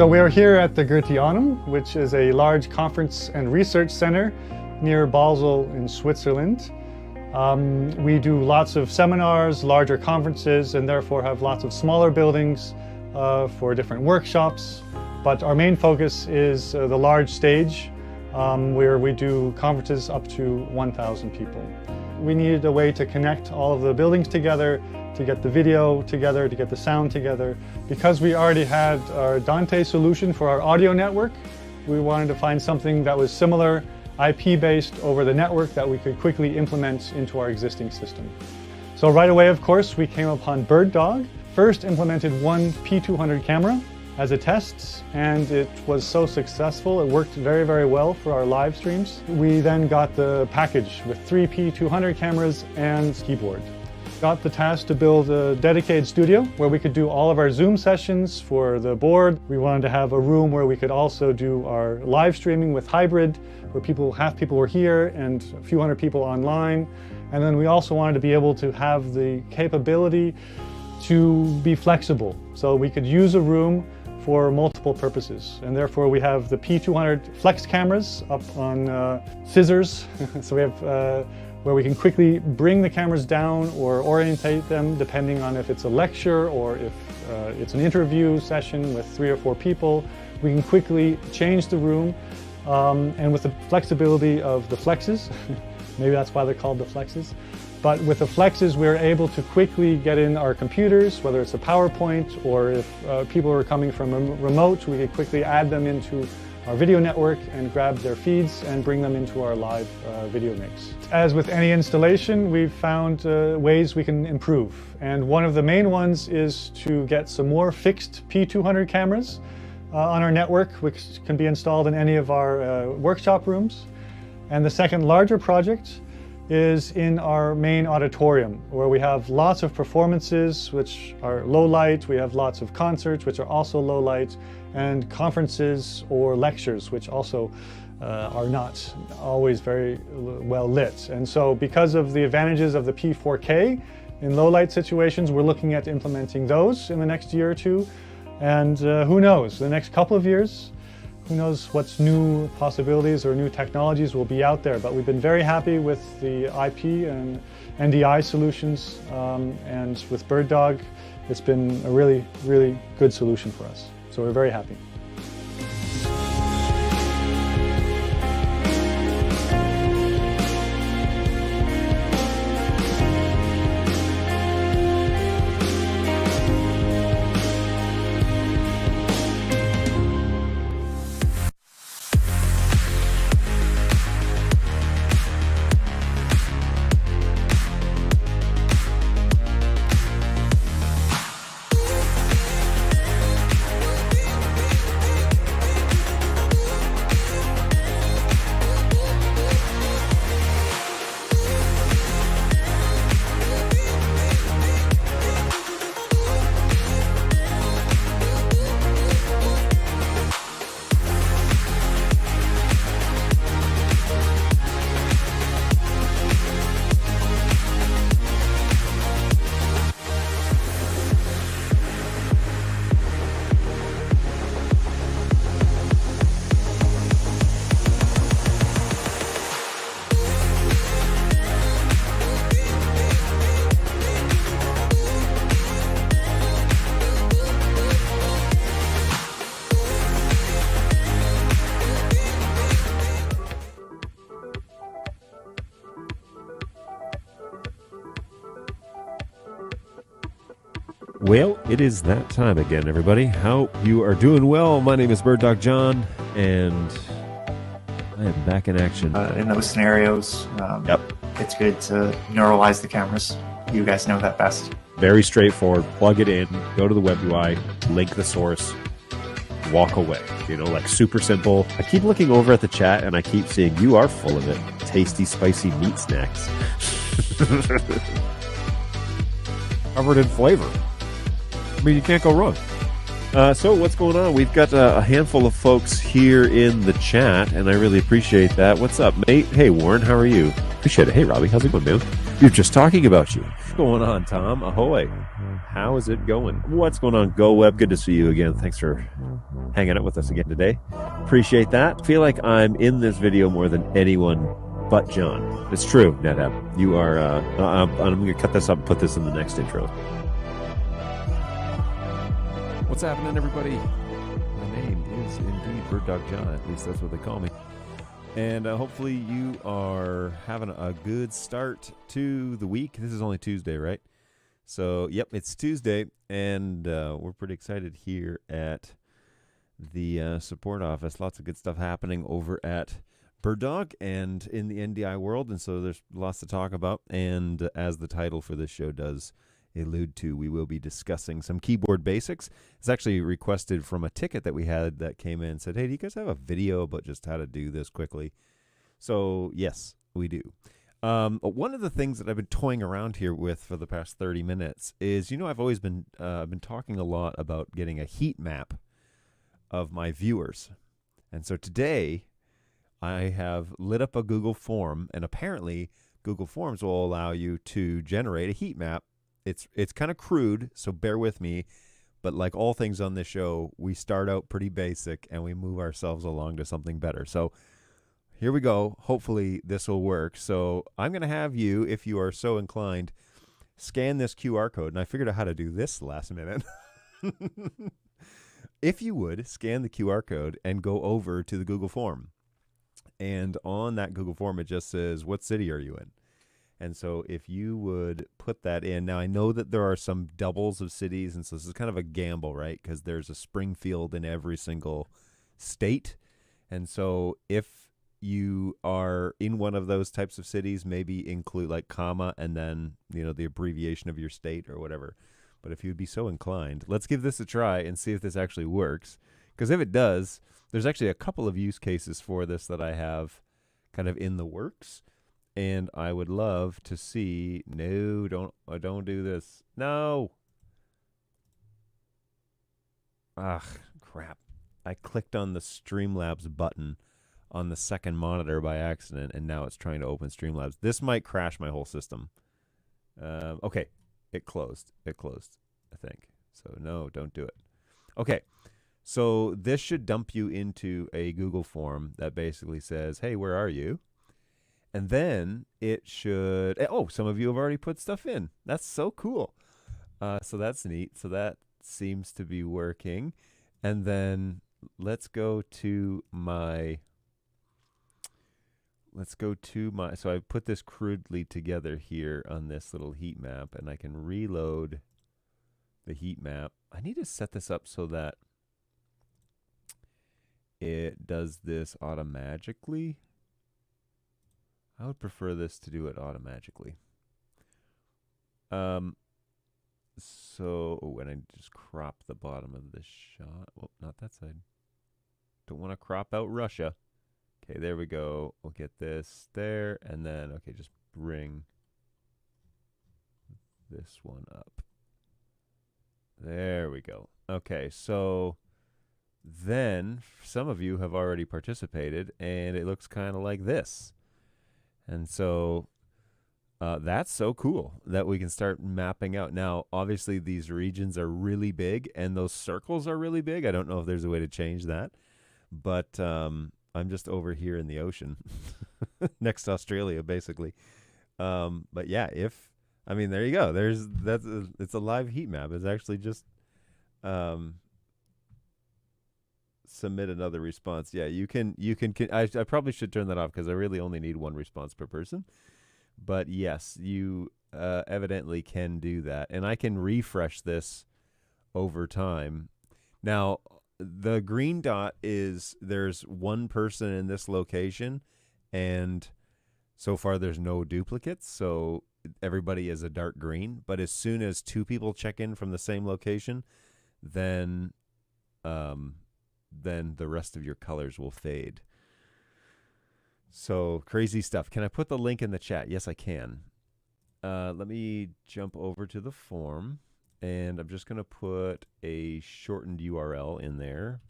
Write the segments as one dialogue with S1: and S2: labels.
S1: So we are here at the Gertianum, which is a large conference and research center near Basel in Switzerland. We do lots of seminars, larger conferences, and therefore have lots of smaller buildings for different workshops. But our main focus is the large stage, where we do conferences up to 1,000 people. We needed a way to connect all of the buildings together, to get the video together, to get the sound together. Because we already had our Dante solution for our audio network, we wanted to find something that was similar, IP-based over the network, that we could quickly implement into our existing system. So right away, of course, we came upon BirdDog. First implemented one P200 camera as a test, and it was so successful. It worked very, very well for our live streams. We then got the package with 3 P200 cameras and keyboard. Got the task to build a dedicated studio where we could do all of our Zoom sessions for the board. We wanted to have a room where we could also do our live streaming with hybrid, where half people were here and a few hundred people online. And then we also wanted to be able to have the capability to be flexible, so we could use a room for multiple purposes. And therefore we have the P200 flex cameras up on scissors. So we have where we can quickly bring the cameras down or orientate them depending on if it's a lecture or if it's an interview session with 3 or 4 people. We can quickly change the room, and with the flexibility of the flexes, maybe that's why they're called the flexes, but with the flexes we're able to quickly get in our computers, whether it's a PowerPoint or if people are coming from remote, we could quickly add them into our video network and grab their feeds and bring them into our live video mix. As with any installation, we've found ways we can improve. And one of the main ones is to get some more fixed P200 cameras on our network, which can be installed in any of our workshop rooms. And the second larger project is in our main auditorium, where we have lots of performances which are low light, we have lots of concerts which are also low light, and conferences or lectures which also are not always very well lit. And so because of the advantages of the P4K in low light situations, we're looking at implementing those in the next year or two. And who knows, the next couple of years, who knows what's new possibilities or new technologies will be out there. But we've been very happy with the IP and NDI solutions, and with BirdDog, it's been a really, really good solution for us. So we're very happy.
S2: Well, it is that time again, everybody. Hope you are doing well. My name is BirdDog John, and I am back in action.
S3: In those scenarios, it's good to neuralize the cameras. You guys know that best.
S2: Very straightforward. Plug it in, go to the web UI, link the source, walk away. You know, like super simple. I keep looking over at the chat, and I keep seeing you are full of it. Tasty, spicy meat snacks. Covered in flavor. I mean, you can't go wrong. So what's going on? We've got a handful of folks here in the chat, and I really appreciate that. What's up, mate? Hey, Warren, how are you? Appreciate it. Hey, Robbie, how's it going, man? You're just talking about you. What's going on, Tom? Ahoy. How is it going? What's going on, Go Web? Good to see you again. Thanks for hanging out with us again today. Appreciate that. Feel like I'm in this video more than anyone but John. It's true, NetApp. You are, I'm going to cut this up and put this in the next intro.
S4: What's happening, everybody? My name is indeed BirdDog John. At least that's what they call me. And hopefully you are having a good start to the week. This is only Tuesday, right? So, yep, it's Tuesday, and we're pretty excited here at the support office. Lots of good stuff happening over at BirdDog and in the NDI world, and so there's lots to talk about. And as the title for this show does allude to, we will be discussing some keyboard basics. It's actually requested from a ticket that we had that came in and said, hey, do you guys have a video about just how to do this quickly? So, yes, we do. One of the things that I've been toying around here with for the past 30 minutes is, I've always been talking a lot about getting a heat map of my viewers. And so today I have lit up a Google form, and apparently Google Forms will allow you to generate a heat map. It's kind of crude, so bear with me. But like all things on this show, we start out pretty basic and we move ourselves along to something better. So here we go. Hopefully this will work. So I'm going to have you, if you are so inclined, scan this QR code. And I figured out how to do this last minute. If you would, scan the QR code and go over to the Google form. And on that Google form, it just says, what city are you in? And so if you would put that in, now I know that there are some doubles of cities, and so this is kind of a gamble, right? Because there's a Springfield in every single state. And so if you are in one of those types of cities, maybe include like comma and then, the abbreviation of your state or whatever. But if you'd be so inclined, let's give this a try and see if this actually works. Because if it does, there's actually a couple of use cases for this that I have kind of in the works. And I would love to see. No, don't do this. No. Ah, crap. I clicked on the Streamlabs button on the second monitor by accident, and now it's trying to open Streamlabs. This might crash my whole system. Okay, it closed. I think. So no, don't do it. Okay, so this should dump you into a Google form that basically says, hey, where are you? And then it should, some of you have already put stuff in. That's so cool. So that's neat. So that seems to be working. And then let's go to my, so I put this crudely together here on this little heat map, and I can reload the heat map. I need to set this up so that it does this automatically. I would prefer this to do it automatically. And I just crop the bottom of this shot. Well, not that side. Don't want to crop out Russia. Okay, there we go. We'll get this there, and then, okay, just bring this one up. There we go. Okay, so then some of you have already participated, and it looks kind of like this. And so that's so cool that we can start mapping out. Now, obviously, these regions are really big, and those circles are really big. I don't know if there's a way to change that. But I'm just over here in the ocean, next to Australia, basically. But yeah, there you go. It's a live heat map. It's actually just submit another response. Yeah, you can. I probably should turn that off because I really only need one response per person. But yes, you evidently can do that, and I can refresh this over time. Now, the green dot is there's one person in this location, and so far there's no duplicates, so everybody is a dark green. But as soon as two people check in from the same location, then the rest of your colors will fade. So crazy stuff. Can I put the link in the chat? Yes, I can. Let me jump over to the form, And I'm just going to put a shortened URL in there.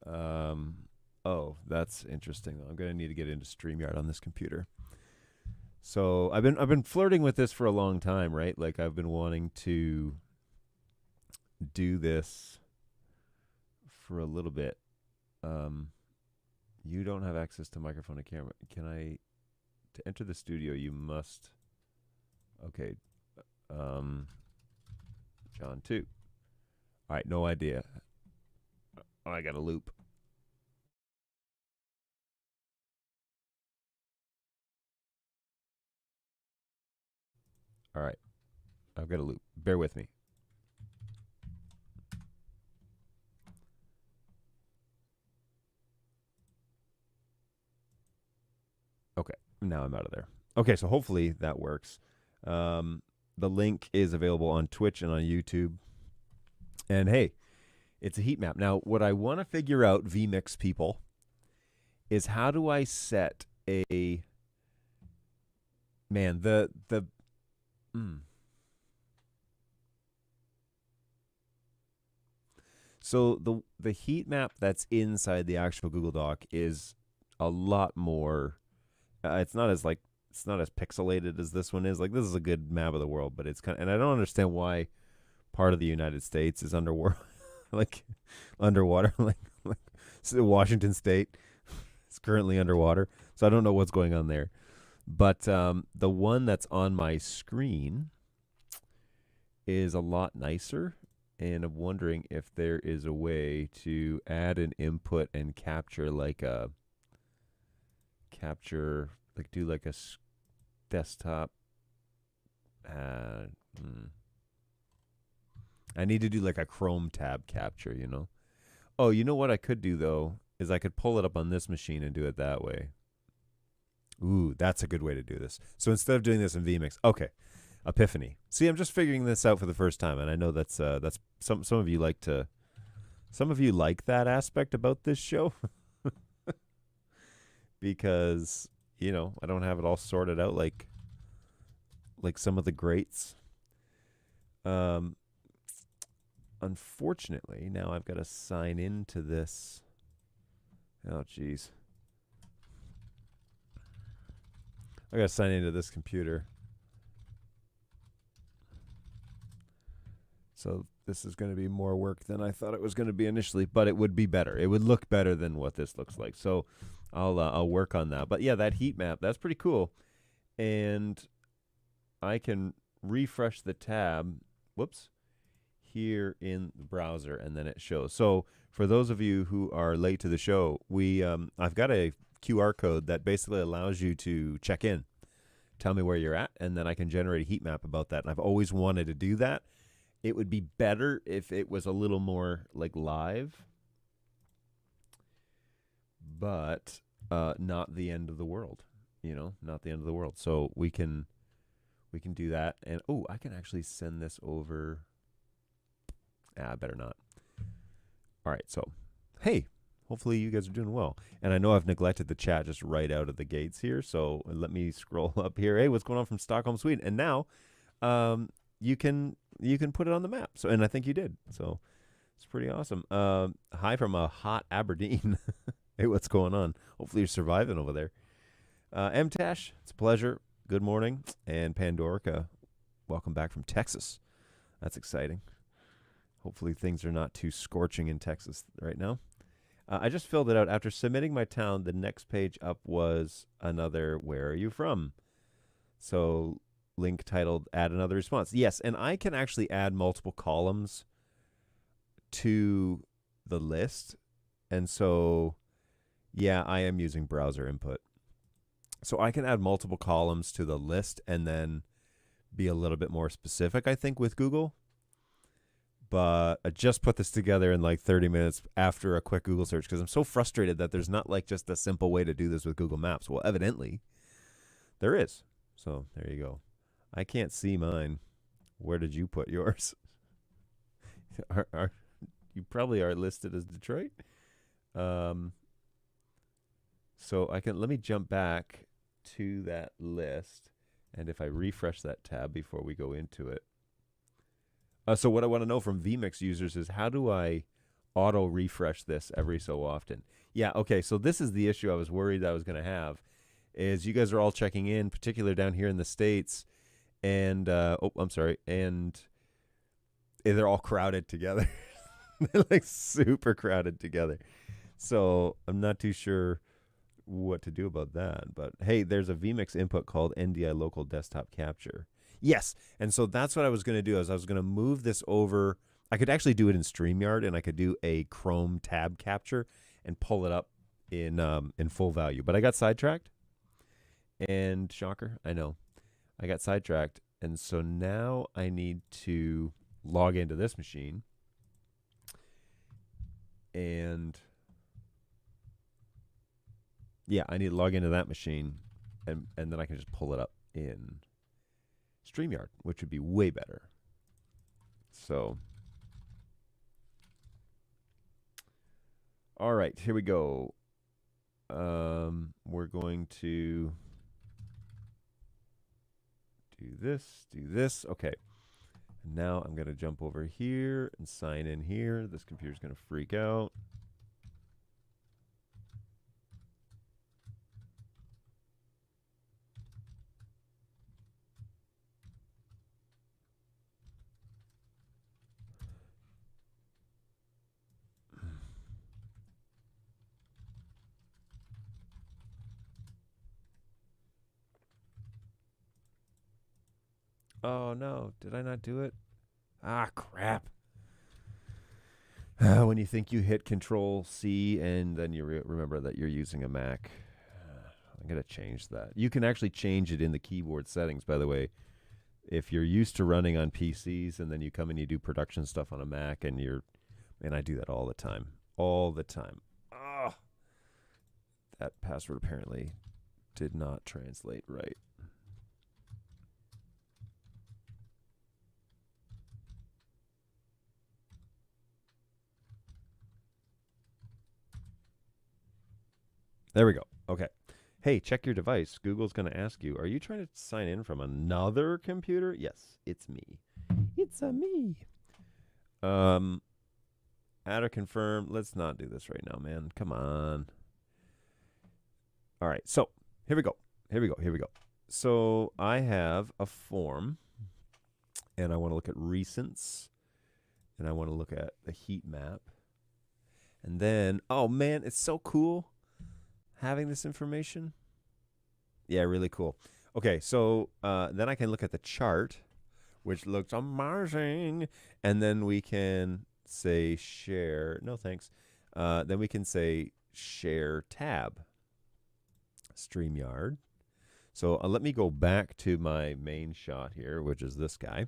S4: Oh, that's interesting. I'm going to need to get into StreamYard on this computer. So I've been flirting with this for a long time, right? Like I've been wanting to do this for a little bit. You don't have access to microphone and camera. To enter the studio, you must, okay, John 2. All right, no idea. Oh, I got a loop. All right, I've got a loop. Bear with me. Okay, now I'm out of there. Okay, so hopefully that works. The link is available on Twitch and on YouTube. And hey, it's a heat map. Now, what I want to figure out, vMix people, is how do I set a... Man, So the heat map that's inside the actual Google Doc is a lot more... it's not as pixelated as this one is. Like, this is a good map of the world, but it's kind of... And I don't understand why part of the United States is underwater. Underwater. like so Washington State is currently underwater. So I don't know what's going on there. But the one that's on my screen is a lot nicer. And I'm wondering if there is a way to add an input and capture do like a desktop. I need to do like a Chrome tab capture, you know. Oh, you know what I could do though is I could pull it up on this machine and do it that way. Ooh, that's a good way to do this. So instead of doing this in vMix, okay, Epiphany. See, I'm just figuring this out for the first time, and I know that's some of you like that aspect about this show. Because, you know, I don't have it all sorted out like some of the greats. Unfortunately, now I've got to sign into this. Oh, jeez. I got to sign into this computer. So this is going to be more work than I thought it was going to be initially, but it would be better. It would look better than what this looks like. So I'll work on that. But yeah, that heat map, that's pretty cool. And I can refresh the tab. Whoops. Here in the browser, and then it shows. So for those of you who are late to the show, I've got a QR code that basically allows you to check in, tell me where you're at, and then I can generate a heat map about that. And I've always wanted to do that. It would be better if it was a little more like live, but not the end of the world, you know, not the end of the world. So we can do that. And oh, I can actually send this over. Better not. All right, so, hey, hopefully you guys are doing well. And I know I've neglected the chat just right out of the gates here, so let me scroll up here. Hey, what's going on from Stockholm, Sweden? And now you can put it on the map. So, and I think you did. So it's pretty awesome. Hi from a hot Aberdeen. Hey, what's going on? Hopefully you're surviving over there. M-Tash, it's a pleasure. Good morning. And Pandorica, welcome back from Texas. That's exciting. Hopefully things are not too scorching in Texas right now. I just filled it out. After submitting my town, the next page up was another, where are you from? So link titled, add another response. Yes, and I can actually add multiple columns to the list. And so, yeah, I am using browser input. So I can add multiple columns to the list and then be a little bit more specific, I think, with Google. But I just put this together in like 30 minutes after a quick Google search because I'm so frustrated that there's not like just a simple way to do this with Google Maps. Well, evidently, there is. So there you go. I can't see mine. Where did you put yours? You probably are listed as Detroit. So let me jump back to that list. And if I refresh that tab before we go into it. So what I want to know from vMix users is how do I auto refresh this every so often? Yeah, okay, so this is the issue I was worried I was going to have, is you guys are all checking in, particularly down here in the States, and, and they're all crowded together. They're like super crowded together. So I'm not too sure what to do about that. But hey, there's a vMix input called NDI Local Desktop Capture. Yes, and so that's what I was going to do. Is I was going to move this over. I could actually do it in StreamYard, and I could do a Chrome tab capture and pull it up in full value. But I got sidetracked, and shocker, I know, I got sidetracked, and so now I need to log into this machine, and yeah, I need to log into that machine, and then I can just pull it up in StreamYard, which would be way better. So, all right, here we go. We're going to do this. Okay. Now I'm going to jump over here and sign in here. This computer's going to freak out. Oh no, did I not do it? Ah, crap. When you think you hit Control C and then you remember that you're using a Mac. I'm going to change that. You can actually change it in the keyboard settings, by the way. If you're used to running on PCs and then you come and you do production stuff on a Mac and I do that all the time. All the time. Ah, that password apparently did not translate right. There we go. Okay. Hey, check your device. Google's going to ask you, are you trying to sign in from another computer? Yes, it's me. It's a me. Add or confirm. Let's not do this right now, man. Come on. All right. So here we go. So I have a form, and I want to look at recents, and I want to look at the heat map. And then, oh, man, it's so cool having this information. Yeah, really cool. Okay, so then I can look at the chart, which looks amazing. And then we can say share. No, thanks. Then we can say share tab. StreamYard. So let me go back to my main shot here, which is this guy.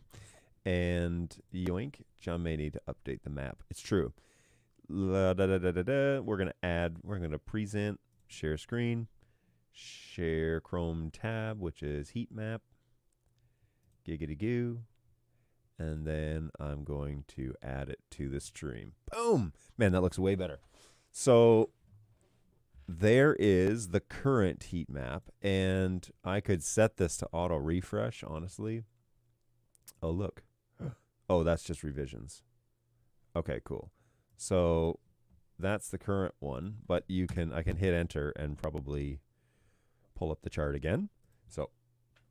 S4: And yoink, John may need to update the map. It's true. We're going to present, share screen, share Chrome tab, which is heat map, giggity goo. And then I'm going to add it to the stream. Boom! Man, that looks way better. So there is the current heat map, and I could set this to auto refresh, honestly. Oh, look. Oh, that's just revisions. Okay, cool. So that's the current one, but I can hit enter and probably pull up the chart again. So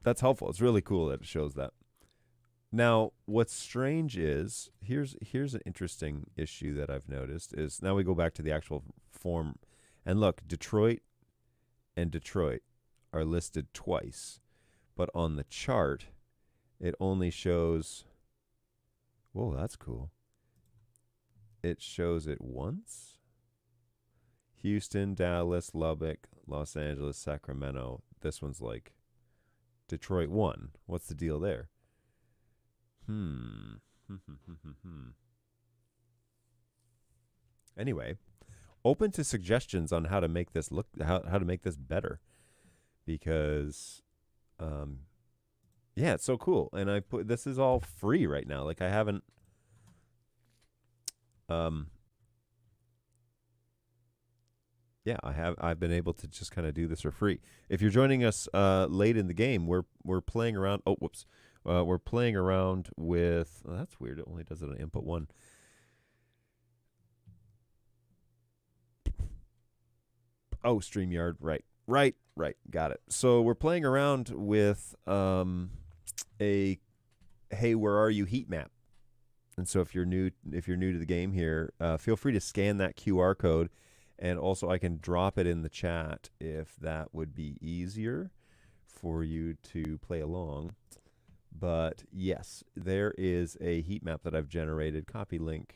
S4: that's helpful. It's really cool that it shows that. Now, what's strange is, here's an interesting issue that I've noticed, is now we go back to the actual form, and look, Detroit and Detroit are listed twice, but on the chart, it only shows, whoa, that's cool. It shows it once. Houston, Dallas, Lubbock, Los Angeles, Sacramento. This one's like Detroit 1. What's the deal there? Anyway, open to suggestions on how to make this look, how to make this better, because yeah, it's so cool. And this is all free right now. Like I haven't yeah, I've been able to just kind of do this for free. If you're joining us late in the game, we're playing around. Oh, whoops. We're playing around with. Oh, that's weird. It only does it on input 1. Oh, StreamYard. Right. Got it. So we're playing around with a hey, where are you heat map. And so if you're new to the game here, feel free to scan that QR code, and also I can drop it in the chat if that would be easier for you to play along. But yes, there is a heat map that I've generated. Copy link.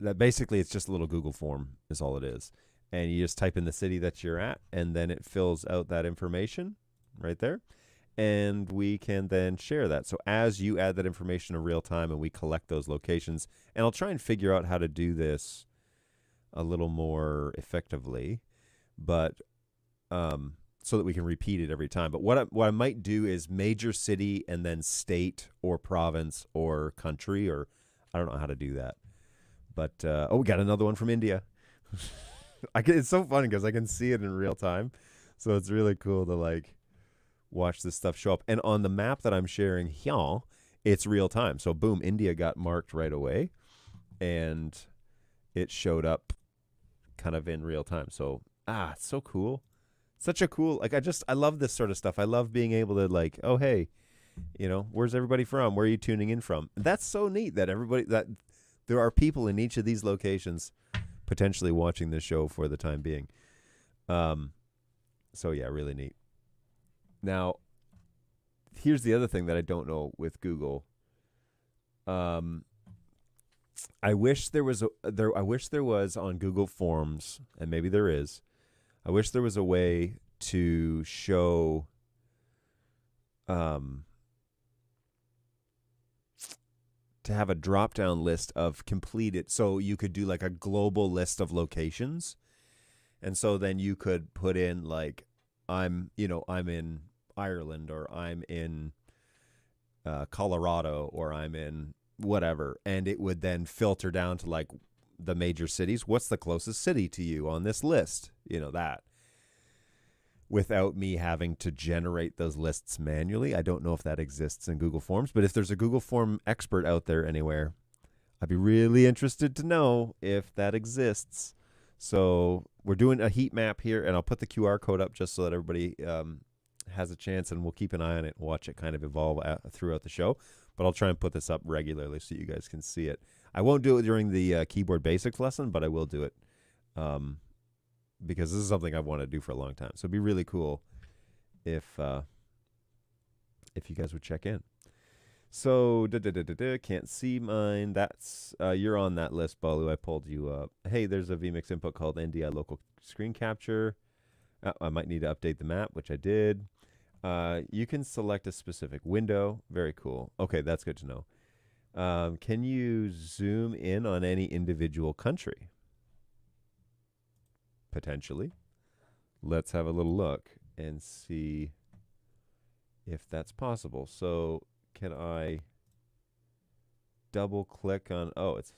S4: That basically it's just a little Google form is all it is. And you just type in the city that you're at, and then it fills out that information right there. And we can then share that. So as you add that information in real time and we collect those locations, and I'll try and figure out how to do this a little more effectively, but so that we can repeat it every time. But what I might do is major city and then state or province or country, or I don't know how to do that. But, we got another one from India. It's so funny because I can see it in real time. So it's really cool to, like, watch this stuff show up. And on the map that I'm sharing here, it's real time. So, boom, India got marked right away. And it showed up kind of in real time. So, it's so cool. Such a cool, like, I love this sort of stuff. I love being able to, like, oh, hey, where's everybody from? Where are you tuning in from? And that's so neat that there are people in each of these locations potentially watching this show for the time being. So yeah, really neat. Now, here's the other thing that I don't know with Google. I wish there was on Google Forms, and maybe there is. I wish there was a way to show to have a drop-down list of completed, so you could do like a global list of locations, and so then you could put in like I'm in Ireland, or I'm in Colorado, or I'm in whatever, and it would then filter down to like the major cities. What's the closest city to you on this list? That. Without me having to generate those lists manually. I don't know if that exists in Google Forms, but if there's a Google Form expert out there anywhere, I'd be really interested to know if that exists. So we're doing a heat map here, and I'll put the QR code up just so that everybody has a chance, and we'll keep an eye on it and watch it kind of evolve throughout the show. But I'll try and put this up regularly so you guys can see it. I won't do it during the keyboard basics lesson, but I will do it. Because this is something I've wanted to do for a long time. So it'd be really cool if you guys would check in. So, can't see mine. That's you're on that list, Balu. I pulled you up. Hey, there's a vMix input called NDI Local Screen Capture. I might need to update the map, which I did. You can select a specific window. Very cool. Okay, that's good to know. Can you zoom in on any individual country? Potentially. Let's have a little look and see if that's possible. So can I double click on, it's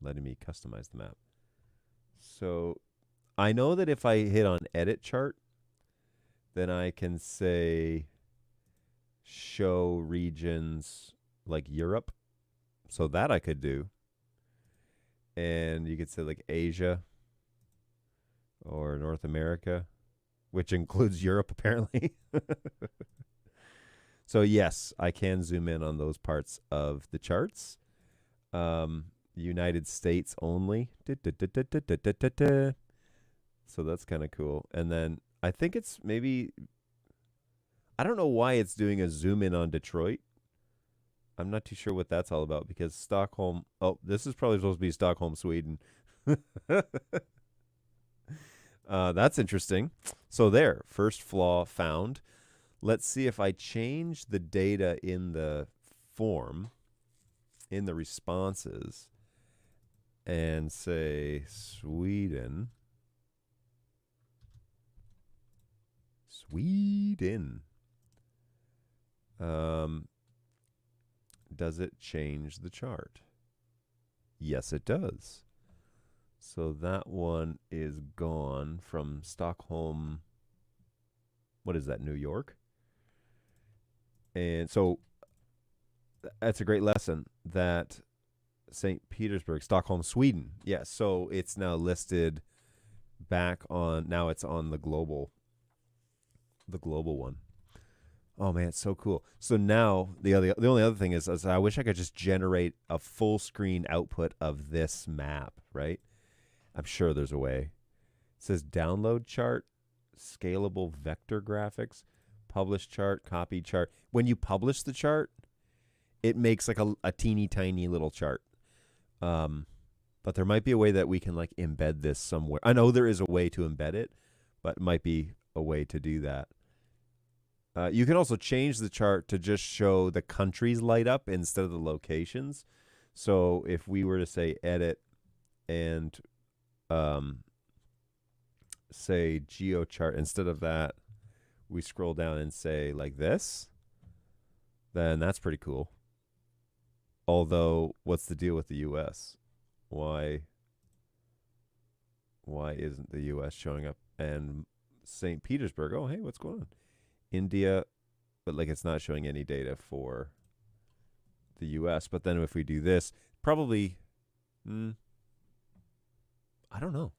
S4: letting me customize the map. So I know that if I hit on edit chart, then I can say show regions like Europe. So that I could do. And you could say like Asia, or North America, which includes Europe, apparently. So, yes, I can zoom in on those parts of the charts. United States only. So that's kind of cool. And then I think it's maybe, I don't know why it's doing a zoom in on Detroit. I'm not too sure what that's all about, because Stockholm, this is probably supposed to be Stockholm, Sweden. That's interesting. So there, first flaw found. Let's see if I change the data in the form, in the responses, and say Sweden. Does it change the chart? Yes, it does. So that one is gone from Stockholm. What is that, New York? And so that's a great lesson that St. Petersburg, Stockholm, Sweden. Yes, so it's now listed back on, now it's on the global one. Oh man, it's so cool. So now the only other thing is I wish I could just generate a full screen output of this map, right? I'm sure there's a way. It says download chart, scalable vector graphics, publish chart, copy chart. When you publish the chart, it makes like a teeny tiny little chart. But there might be a way that we can like embed this somewhere. I know there is a way to embed it, but it might be a way to do that. You can also change the chart to just show the countries light up instead of the locations. So if we were to say edit and say geochart, instead of that, we scroll down and say like this, then that's pretty cool. Although, what's the deal with the U.S.? Why isn't the U.S. showing up? And St. Petersburg, oh, hey, what's going on? India, but like it's not showing any data for the US. But then if we do this, probably, I don't know.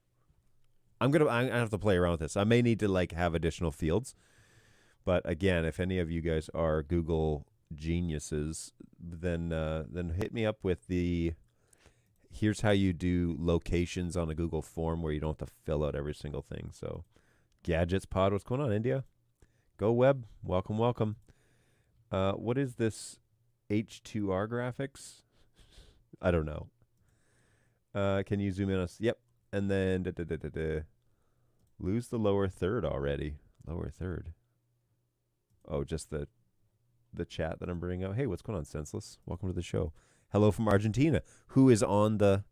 S4: I'm gonna have to play around with this. I may need to like have additional fields. But again, if any of you guys are Google geniuses, then hit me up with the here's how you do locations on a Google form where you don't have to fill out every single thing. So Gadgets Pod, what's going on, India? Go Web, welcome, welcome. What is this H2R graphics? I don't know. Can you zoom in? Yep. And then lose the lower third already. Lower third. Oh, just the chat that I'm bringing out. Hey, what's going on, Senseless? Welcome to the show. Hello from Argentina. He's on the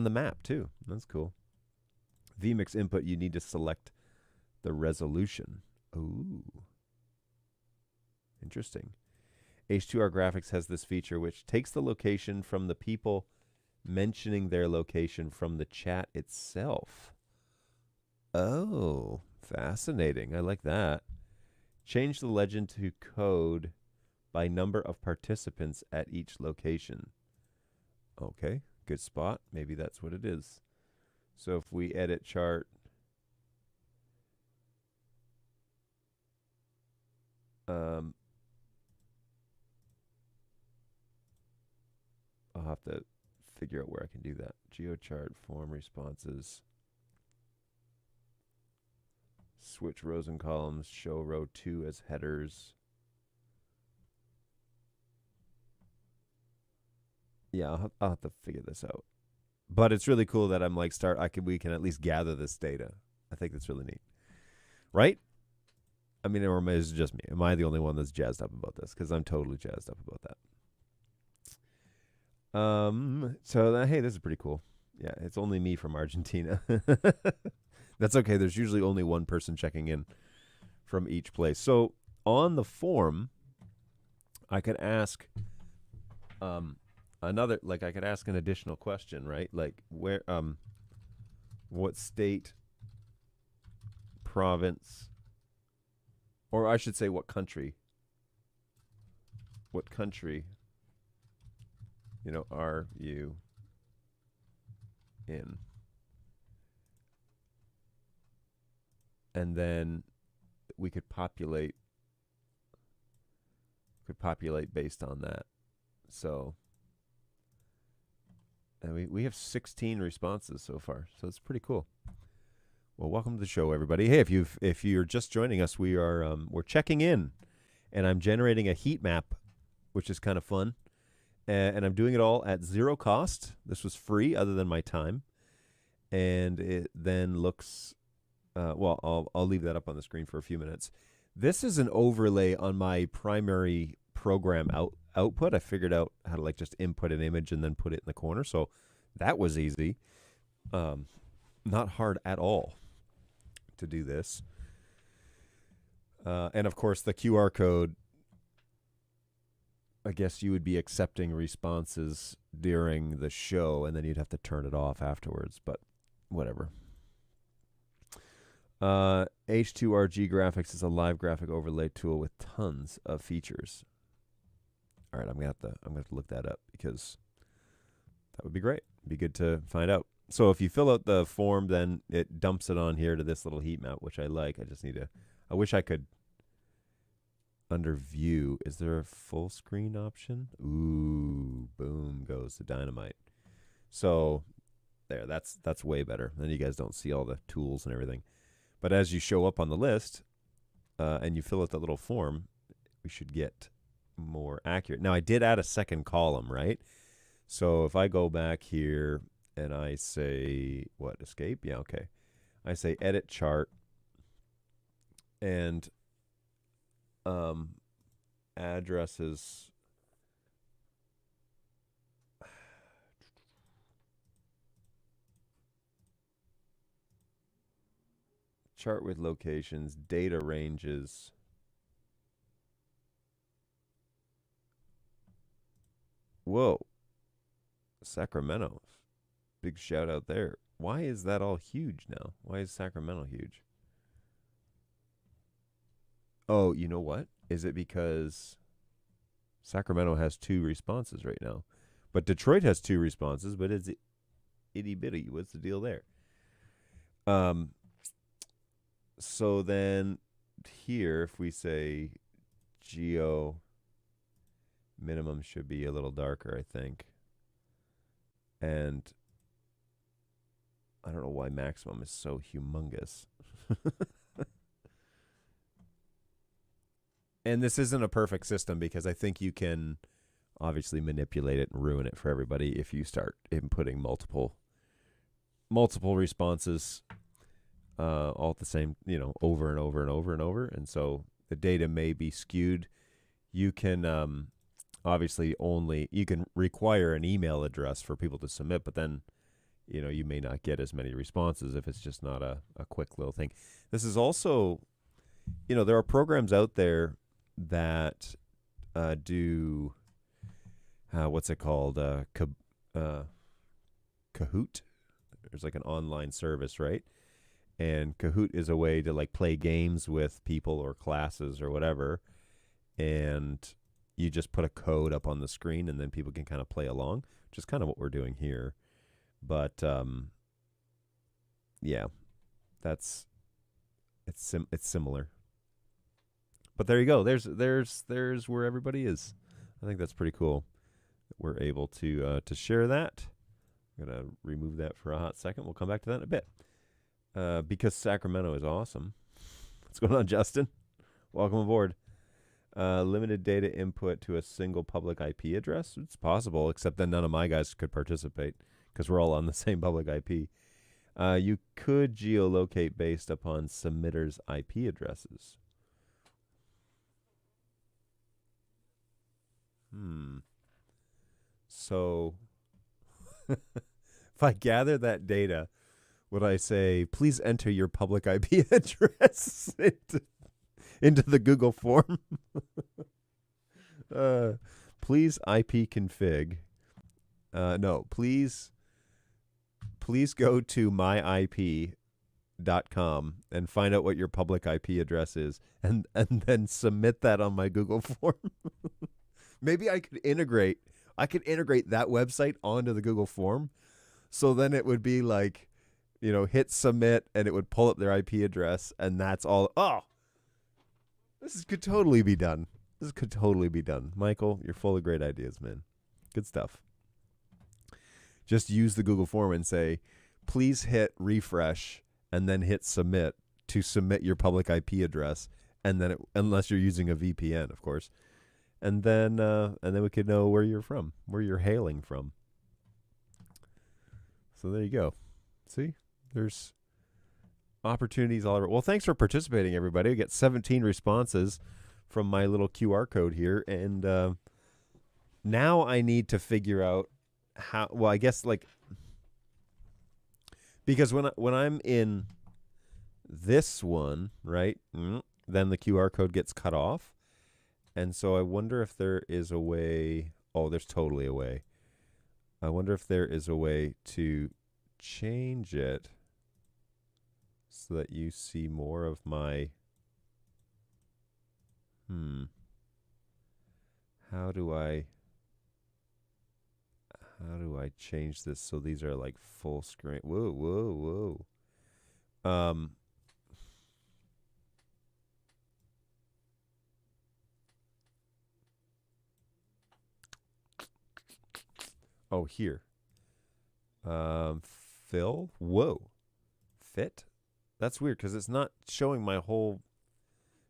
S4: map too. That's cool. vMix input, you need to select the resolution. Ooh. Interesting. H2R Graphics has this feature which takes the location from the people mentioning their location from the chat itself. Oh, fascinating. I like that. Change the legend to code by number of participants at each location. Okay, good spot. Maybe that's what it is. So if we edit chart, I'll have to figure out where I can do that. GeoChart, form responses, switch rows and columns, show row 2 as headers. Yeah, I'll have to figure this out. But it's really cool that I'm like we can at least gather this data. I think that's really neat. Right? I mean, or is it just me? Am I the only one that's jazzed up about this? Because I'm totally jazzed up about that. Hey, this is pretty cool. Yeah, it's only me from Argentina. That's okay. There's usually only one person checking in from each place. So on the form, I could ask I could ask an additional question, right? Like where what state, province, or I should say what country are you in? And then we could populate based on that. So and we have 16 responses so far, so it's pretty cool. Well, welcome to the show, everybody. Hey, if you're just joining us, we're checking in, and I'm generating a heat map, which is kind of fun, and I'm doing it all at zero cost. This was free, other than my time, and it then looks. I'll leave that up on the screen for a few minutes. This is an overlay on my primary program output. I figured out how to just input an image and then put it in the corner, so that was easy. Not hard at all to do this. And of course the QR code, I guess you would be accepting responses during the show, and then you'd have to turn it off afterwards, but whatever. H2RG Graphics is a live graphic overlay tool with tons of features. All right, I'm gonna have to look that up because that would be great. It'd be good to find out. So if you fill out the form, then it dumps it on here to this little heat map, which I like. I wish I could. Under view, is there a full screen option? Ooh, boom goes the dynamite. So there, that's way better. Then you guys don't see all the tools and everything. But as you show up on the list and you fill out that little form, we should get more accurate. Now, I did add a second column, right? So if I go back here and I say, what, escape? Yeah, okay. I say edit chart and addresses. Chart with locations, data ranges. Whoa. Sacramento. Big shout out there. Why is that all huge now? Why is Sacramento huge? Oh, you know what? Is it because Sacramento has 2 responses right now? But Detroit has 2 responses, but it's itty bitty. What's the deal there? So then here, if we say geo minimum should be a little darker, I think. And I don't know why maximum is so humongous. And this isn't a perfect system because I think you can obviously manipulate it and ruin it for everybody if you start inputting multiple responses all at the same, over and over and over and over. And so the data may be skewed. You can obviously you can require an email address for people to submit, but then, you may not get as many responses if it's just not a quick little thing. This is also, there are programs out there that do, what's it called? Kahoot. There's like an online service, right? And Kahoot is a way to like play games with people or classes or whatever. And you just put a code up on the screen and then people can kind of play along, which is kind of what we're doing here. But yeah, it's similar. But there you go. There's where everybody is. I think that's pretty cool. We're able to share that. I'm gonna remove that for a hot second. We'll come back to that in a bit. Because Sacramento is awesome. What's going on, Justin? Welcome aboard. Limited data input to a single public IP address. It's possible, except then none of my guys could participate because we're all on the same public IP. You could geolocate based upon submitters' IP addresses. So if I gather that data, would I say, please enter your public IP address into the Google form? Please IP config. No, please go to myip.com and find out what your public IP address is and then submit that on my Google form. Maybe I could integrate that website onto the Google form. So then it would be like, hit submit and it would pull up their IP address and that's all. Oh, this could totally be done. Michael, you're full of great ideas, man. Good stuff. Just use the Google form and say, please hit refresh and then hit submit to submit your public IP address. And then unless you're using a VPN, of course. And then we could know where you're from, where you're hailing from. So there you go. See, there's opportunities all over. Well, thanks for participating, everybody. We got 17 responses from my little QR code here. And now I need to figure out how, well, I guess because when I'm in this one, right, then the QR code gets cut off. And so I wonder if there is a way. Oh, there's totally a way. I wonder if there is a way to change it so that you see more of my. How do I change this so these are like full screen? Whoa, whoa, whoa. Oh, here. Fill. Whoa. Fit. That's weird because it's not showing my whole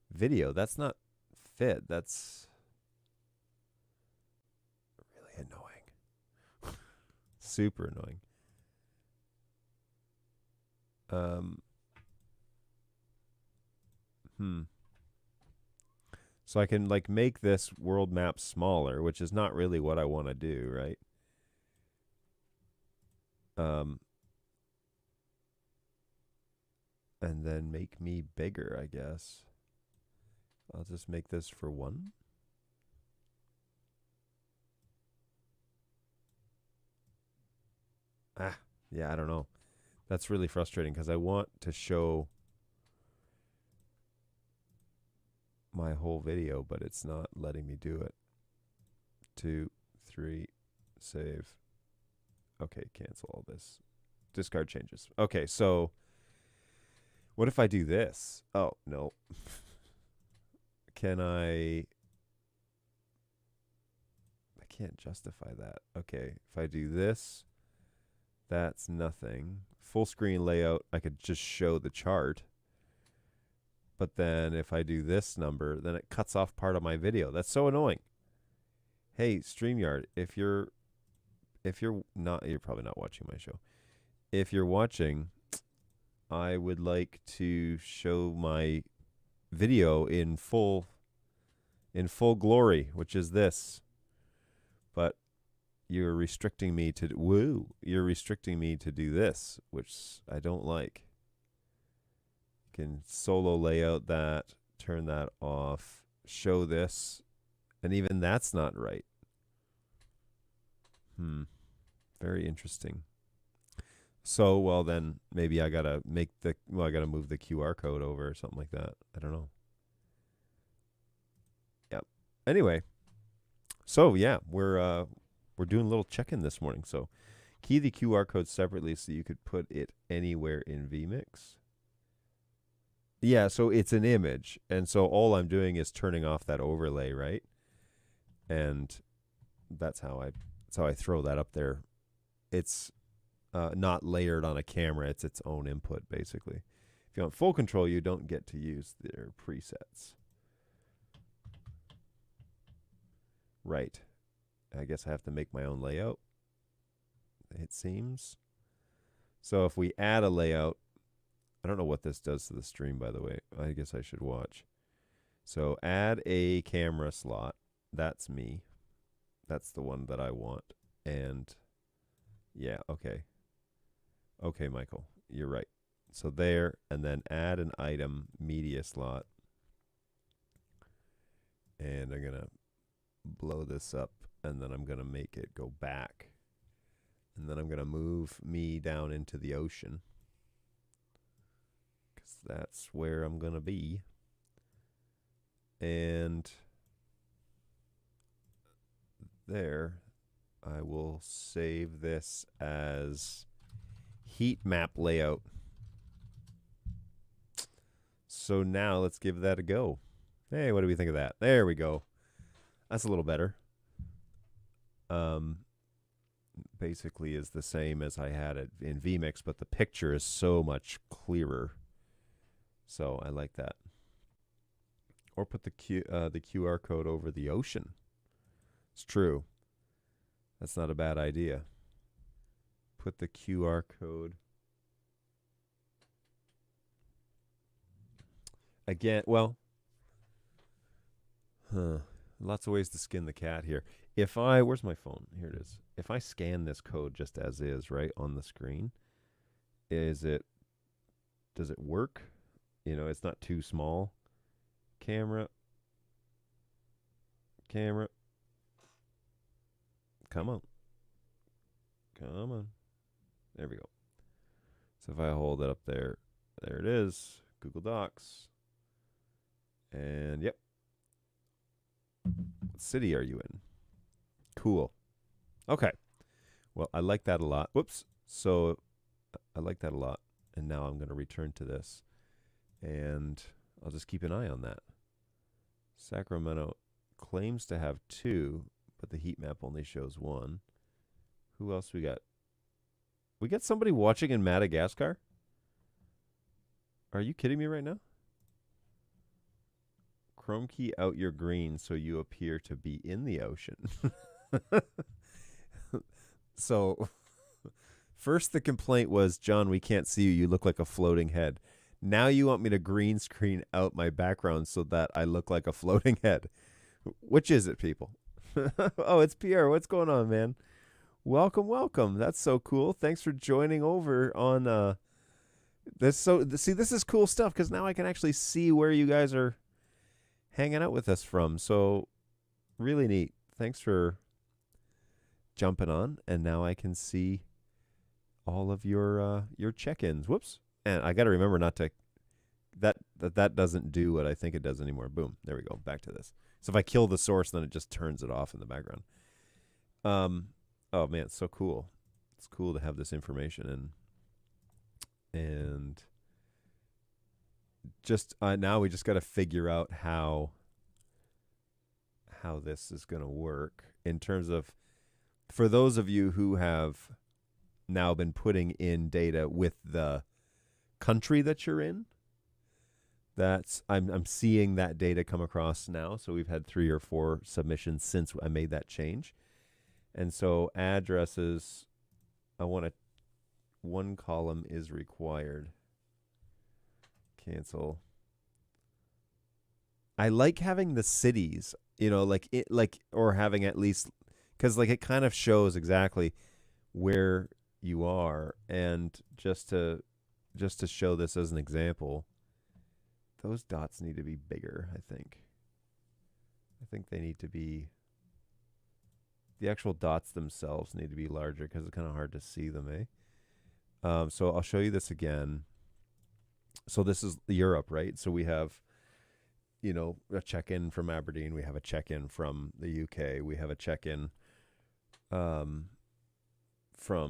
S4: video. That's not fit. That's really annoying. Super annoying. So I can like make this world map smaller, which is not really what I want to do, right? And then make me bigger, I guess. I'll just make this for 1. Yeah, I don't know. That's really frustrating because I want to show my whole video, but it's not letting me do it. 2, 3, save. Okay, cancel all this. Discard changes. Okay, so what if I do this? Oh, no. Can I can't justify that. Okay, if I do this, that's nothing. Full screen layout, I could just show the chart. But then if I do this number, then it cuts off part of my video. That's so annoying. Hey, StreamYard, if you're not, you're probably not watching my show. If you're watching, I would like to show my video in full glory, which is this. But you're restricting me to you're restricting me to do this, which I don't like. You can solo layout that, turn that off, show this, and even that's not right. Very interesting. So, well then maybe I gotta I gotta move the QR code over or something like that. I don't know. Yep. Anyway, so yeah, we're doing a little check-in this morning. So key the QR code separately so you could put it anywhere in vMix. Yeah, so it's an image, and so all I'm doing is turning off that overlay, right? And that's how I throw that up there. It's not layered on a camera. It's its own input, basically. If you want full control, you don't get to use their presets. Right. I guess I have to make my own layout, it seems. So if we add a layout, I don't know what this does to the stream, by the way. I guess I should watch. So add a camera slot. That's me. That's the one that I want. And yeah, okay. Okay, Michael, you're right. So there, and then add an item media slot. And I'm going to blow this up, and then I'm going to make it go back. And then I'm going to move me down into the ocean, because that's where I'm going to be. And there, I will save this as heat map layout. So now let's give that a go. Hey, what do we think of that? There we go. That's a little better. Basically is the same as I had it in vMix, but the picture is so much clearer. So I like that. Or put the QR code over the ocean. It's true. That's not a bad idea. Put the QR code. Again, well, lots of ways to skin the cat here. If I, where's my phone? Here it is. If I scan this code just as is, right, on the screen, does it work? You know, it's not too small. Camera. camera. Come on. Come on. There we go. So if I hold it up there, there it is. Google Docs. And yep. What city are you in? Cool. Okay. Well, I like that a lot. Whoops. So I like that a lot. And now I'm going to return to this. And I'll just keep an eye on that. Sacramento claims to have 2, but the heat map only shows 1. Who else we got? We got somebody watching in Madagascar? Are you kidding me right now? Chrome key out your green so you appear to be in the ocean. So, first the complaint was, John, we can't see you. You look like a floating head. Now you want me to green screen out my background so that I look like a floating head. Which is it, people? Oh, it's Pierre. What's going on, man? Welcome, welcome. That's so cool. Thanks for joining over on this. See, this is cool stuff because now I can actually see where you guys are hanging out with us from. So really neat. Thanks for jumping on, and now I can see all of your check-ins. Whoops. And I got to remember not to that doesn't do what I think it does anymore. Boom. There we go. Back to this. So if I kill the source, then it just turns it off in the background. Oh man, it's so cool. It's cool to have this information and just now we just got to figure out how this is going to work in terms of, for those of you who have now been putting in data with the country that you're in, that's I'm seeing that data come across now. So we've had 3 or 4 submissions since I made that change. And so addresses, I want 1 column is required. Cancel. I like having the cities, or having at least, because it kind of shows exactly where you are. And just to show this as an example, those dots need to be bigger, I think. I think they need to be, the actual dots themselves need to be larger because it's kind of hard to see them, eh? So I'll show you this again. So this is Europe, right? So we have, a check-in from Aberdeen. We have a check-in from the UK. We have a check-in from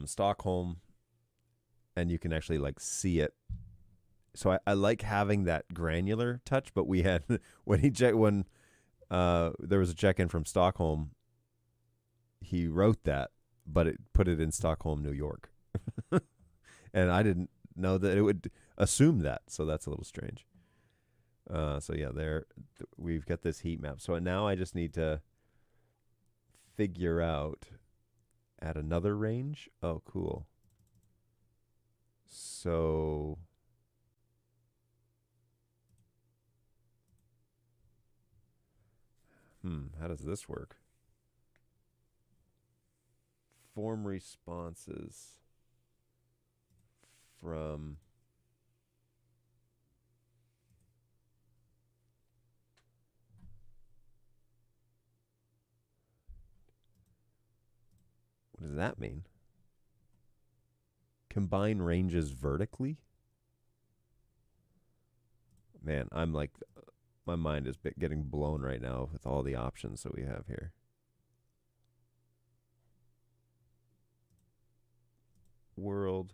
S4: Stockholm. And you can actually see it. So I like having that granular touch, but we had, when there was a check-in from Stockholm, he wrote that, but it put it in Stockholm, New York. And I didn't know that it would assume that, so that's a little strange. So yeah, we've got this heat map. So now I just need to figure out at another range. Oh, cool. So how does this work? Form responses from what does that mean? Combine ranges vertically? Man, I'm my mind is getting blown right now with all the options that we have here. World.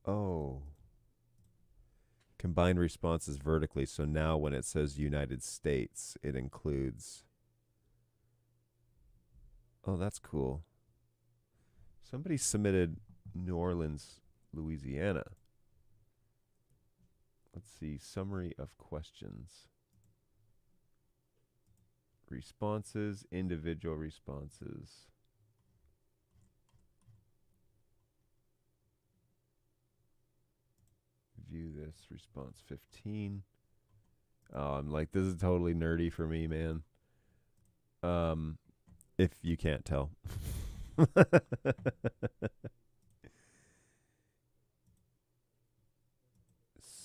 S4: Oh. Combined responses vertically. So now when it says United States, it includes. Oh, that's cool. Somebody submitted New Orleans, Louisiana. Let's see. Summary of questions. Responses, individual responses. View this, response 15. Oh, I'm this is totally nerdy for me, man. If you can't tell.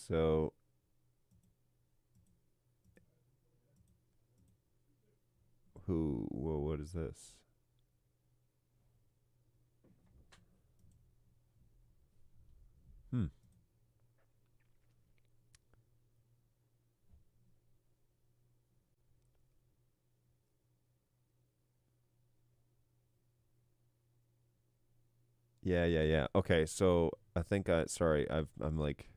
S4: So whoa, what is this? Yeah. Okay, so I think I'm like,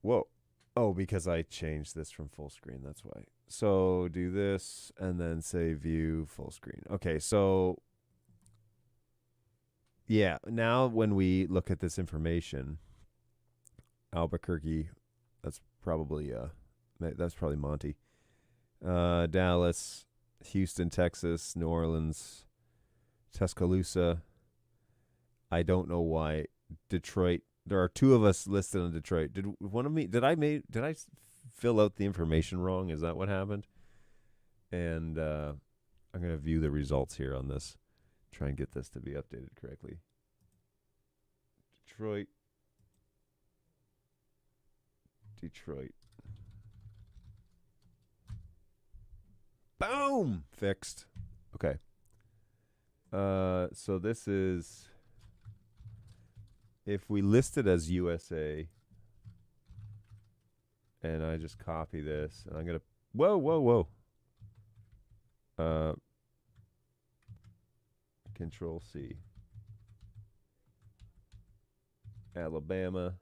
S4: whoa. Oh, because I changed this from full screen, that's why. So do this and then say view full screen. Okay, so yeah, now when we look at this information, Albuquerque, that's probably Monty. Dallas, Houston, Texas, New Orleans, Tuscaloosa. I don't know why Detroit. There are two of us listed on Detroit. Did I fill out the information wrong? Is that what happened? And I'm going to view the results here on this. Try and get this to be updated correctly. Detroit. Boom! Fixed. Okay. So this is, if we list it as USA, and I just copy this, and I'm going to, whoa. Control C. Alabama.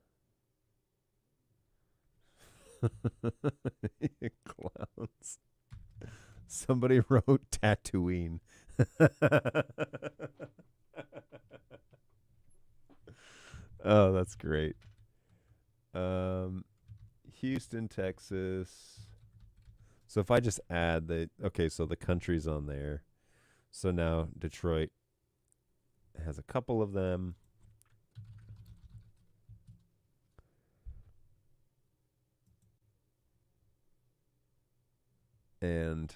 S4: Clowns. Somebody wrote Tatooine. Oh, that's great. Houston, Texas. So if I just add so the country's on there. So now Detroit has a couple of them. And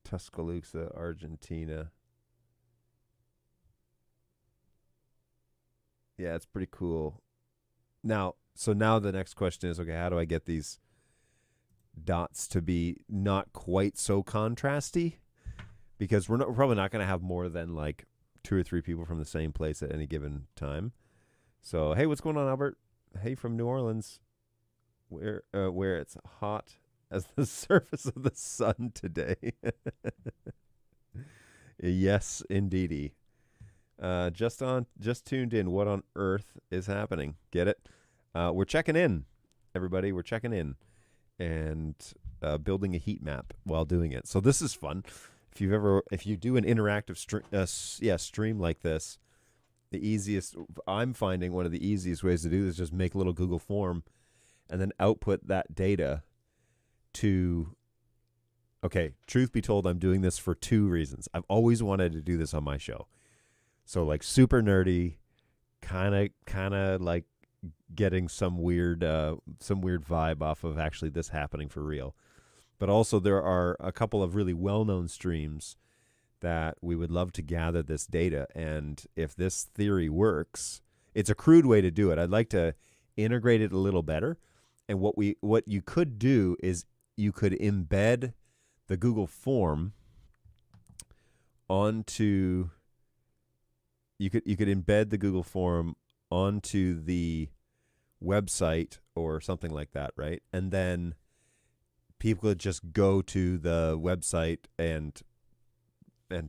S4: Tuscaloosa, Argentina. Yeah, it's pretty cool. Now the next question is, okay, how do I get these dots to be not quite so contrasty? Because we're probably not going to have more than like 2 or 3 people from the same place at any given time. So, hey, what's going on, Albert? Hey, from New Orleans, where it's hot as the surface of the sun today. Yes, indeedy. Just tuned in. What on earth is happening? Get it? We're checking in, everybody. We're checking in and building a heat map while doing it. So this is fun. If you do an interactive stream like this, I'm finding one of the easiest ways to do this is just make a little Google form and then output that data to, okay, truth be told, I'm doing this for 2 reasons. I've always wanted to do this on my show. So like super nerdy, kind of like getting some weird vibe off of actually this happening for real. But also there are a couple of really well-known streams that we would love to gather this data. And if this theory works, it's a crude way to do it. I'd like to integrate it a little better. And what you could do is you could embed the Google form onto the website or something like that, right? And then people could just go to the website and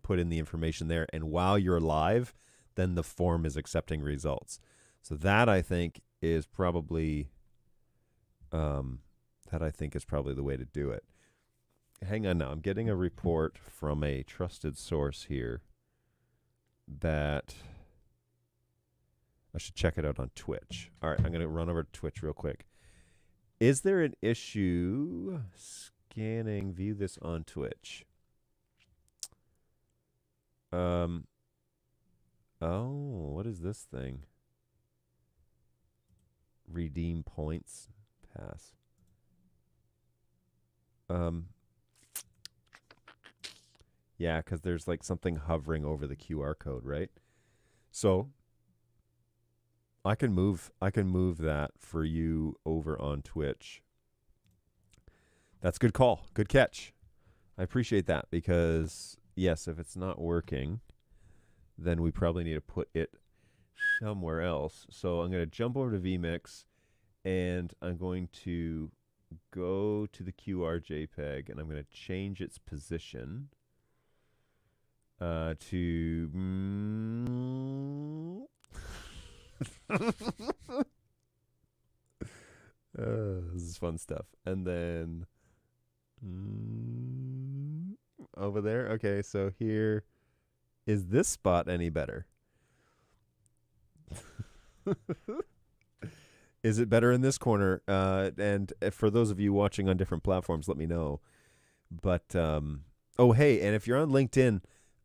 S4: put in the information there. And while you're live, then the form is accepting results. So that I think is probably the way to do it. Hang on now. I'm getting a report from a trusted source here that I should check it out on Twitch. All right, I'm going to run over to Twitch real quick. Is there an issue scanning view this on Twitch? Oh, what is this thing? Redeem points. Pass. Yeah, because there's like something hovering over the QR code, right? So I can move that for you over on Twitch. That's a good call. Good catch. I appreciate that because yes, if it's not working, then we probably need to put it somewhere else. So I'm going to jump over to vMix and I'm going to go to the QR JPEG and I'm going to change its position to this is fun stuff. And then over there. Okay, so here is this spot any better? Is it better in this corner? And for those of you watching on different platforms, let me know. But oh, hey, and if you're on LinkedIn,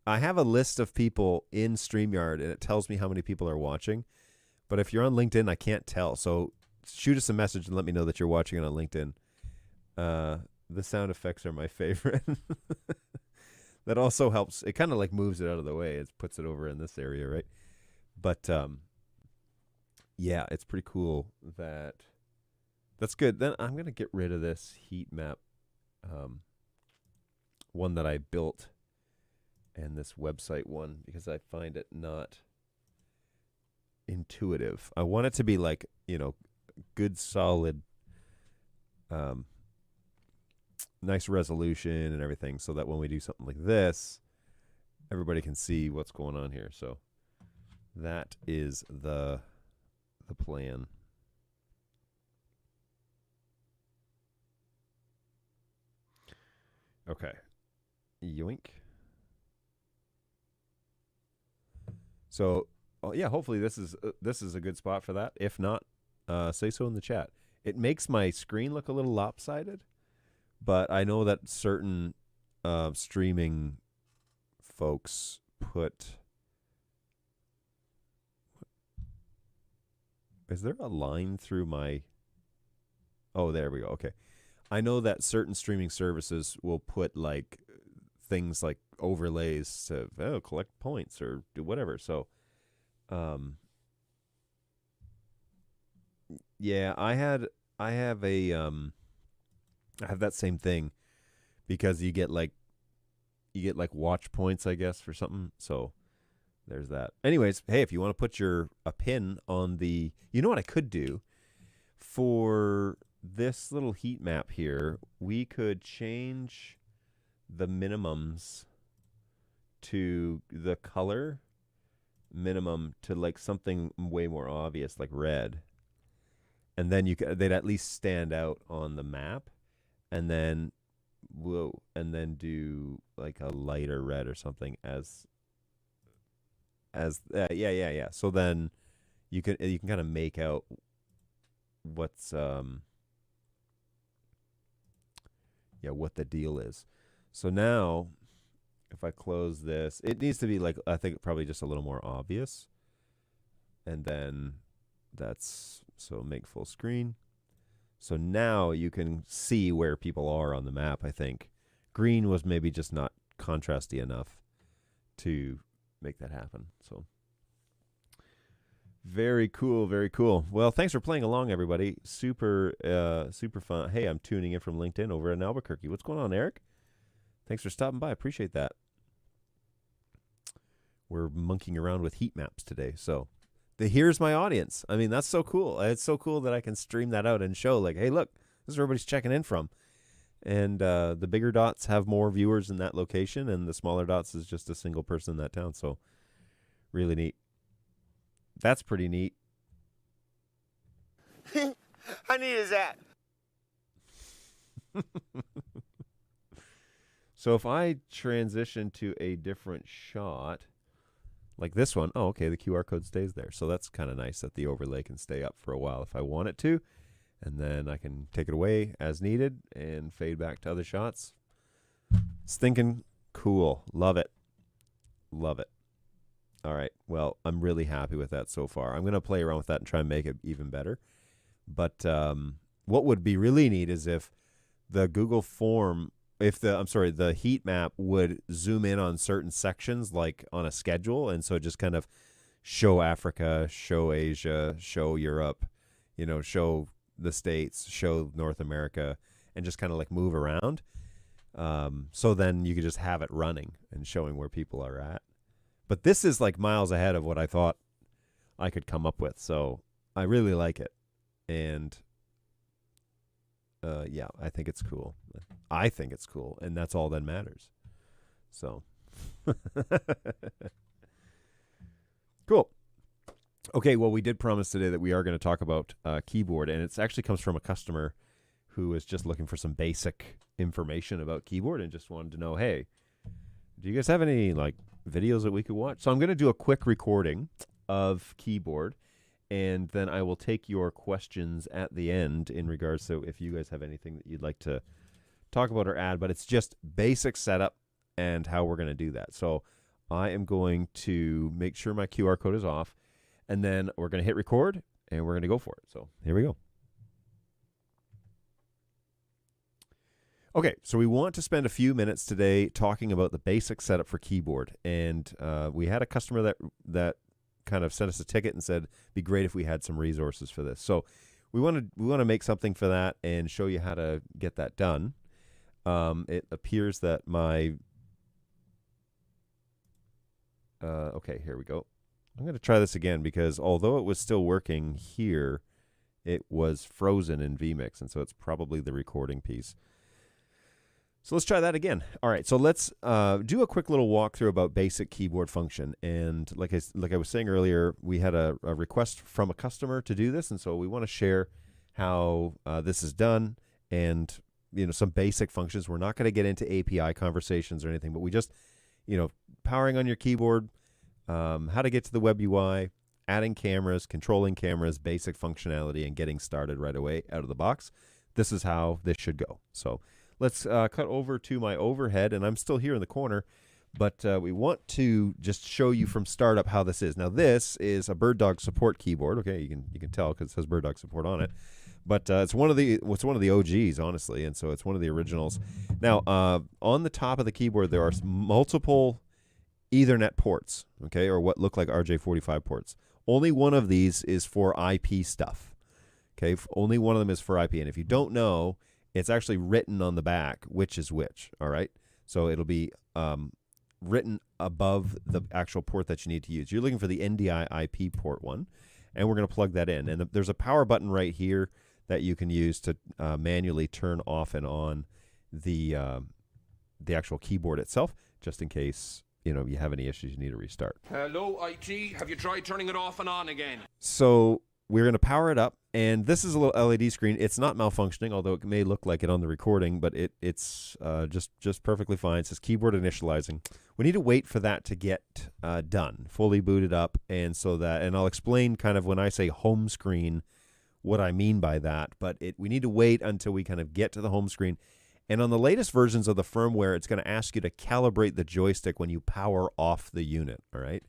S4: I have a list of people in StreamYard, and it tells me how many people are watching. But if you're on LinkedIn, I can't tell. So shoot us a message and let me know that you're watching it on LinkedIn. The sound effects are my favorite. That also helps. It kind of like moves it out of the way. It puts it over in this area, right? But yeah, it's pretty cool. That's good. Then I'm going to get rid of this heat map one that I built and this website one because I find it not intuitive. I want it to be like, good, solid, nice resolution and everything so that when we do something like this, everybody can see what's going on here. So that is the plan. Okay. Yoink. So, yeah, hopefully this is a good spot for that. If not, say so in the chat. It makes my screen look a little lopsided, but I know that certain streaming folks put... Is there a line through my... Oh, there we go. Okay. I know that certain streaming services will put like things like overlays to collect points or do whatever. So, yeah, I have that same thing because you get like watch points, I guess, for something. So there's that. Anyways, hey, if you want to put a pin on the, you know what I could do for this little heat map here, we could change the minimums to the color minimum to like something way more obvious, like red. And then they'd at least stand out on the map, and then do like a lighter red or something as yeah. So then you can kind of make out what's what the deal is. So now if I close this, it needs to be like, I think probably just a little more obvious. And then so make full screen. So now you can see where people are on the map, I think. Green was maybe just not contrasty enough to make that happen. So very cool, very cool. Well, thanks for playing along, everybody. Super fun. Hey, I'm tuning in from LinkedIn over in Albuquerque. What's going on, Eric? Thanks for stopping by. Appreciate that. We're monkeying around with heat maps today. So here's my audience. I mean, that's so cool. It's so cool that I can stream that out and show like, hey, look, this is where everybody's checking in from. And the bigger dots have more viewers in that location, and the smaller dots is just a single person in that town. So really neat. That's pretty neat.
S5: How neat is that?
S4: So if I transition to a different shot, like this one, oh, okay, the QR code stays there. So that's kind of nice that the overlay can stay up for a while if I want it to. And then I can take it away as needed and fade back to other shots. It's thinking cool. Love it. Love it. All right. Well, I'm really happy with that so far. I'm going to play around with that and try and make it even better. But what would be really neat is if the Google form, the heat map would zoom in on certain sections, like on a schedule. And so it just kind of show Africa, show Asia, show Europe, show the States, show North America, and just kind of like move around. So then you could just have it running and showing where people are at. But this is like miles ahead of what I thought I could come up with. So I really like it. And yeah, I think it's cool. I think it's cool. And that's all that matters. So cool. Okay, well, we did promise today that we are going to talk about keyboard. And it actually comes from a customer who is just looking for some basic information about keyboard and just wanted to know, hey, do you guys have any like videos that we could watch? So I'm going to do a quick recording of keyboard, and then I will take your questions at the end in regards to if you guys have anything that you'd like to talk about or add, but it's just basic setup and how we're going to do that. So I am going to make sure my QR code is off, and then we're going to hit record, and we're going to go for it. So here we go. Okay, so we want to spend a few minutes today talking about the basic setup for keyboard. And we had a customer that kind of sent us a ticket and said, it'd be great if we had some resources for this. So we want to make something for that and show you how to get that done. It appears that my... okay, here we go. I'm going to try this again because although it was still working here, it was frozen in vMix, and so it's probably the recording piece. So let's try that again. All right, so let's do a quick little walkthrough about basic keyboard function. And like I was saying earlier, we had a request from a customer to do this, and so we want to share how this is done and some basic functions. We're not going to get into API conversations or anything, but we just powering on your keyboard, how to get to the web UI, adding cameras, controlling cameras, basic functionality, and getting started right away out of the box. This is how this should go. So let's cut over to my overhead, and I'm still here in the corner, but we want to just show you from startup how this is. Now, this is a BirdDog support keyboard. Okay, you can tell because it says BirdDog support on it, but it's one of the OGs, honestly, and so it's one of the originals. Now, on the top of the keyboard, there are multiple Ethernet ports, okay, or what look like RJ45 ports. Only one of these is for IP stuff. Okay, only one of them is for IP, and if you don't know, it's actually written on the back which is which, all right? So it'll be written above the actual port that you need to use. You're looking for the NDI IP port one, and we're going to plug that in. And there's a power button right here that you can use to manually turn off and on the actual keyboard itself, just in case you have any issues you need to restart.
S6: Hello, IT. Have you tried turning it off and on again?
S4: So we're going to power it up, and this is a little LED screen. It's not malfunctioning, although it may look like it on the recording, but it's just perfectly fine. It says keyboard initializing. We need to wait for that to get done, fully booted up, and I'll explain kind of when I say home screen what I mean by that, but we need to wait until we kind of get to the home screen. And on the latest versions of the firmware, it's going to ask you to calibrate the joystick when you power off the unit, all right?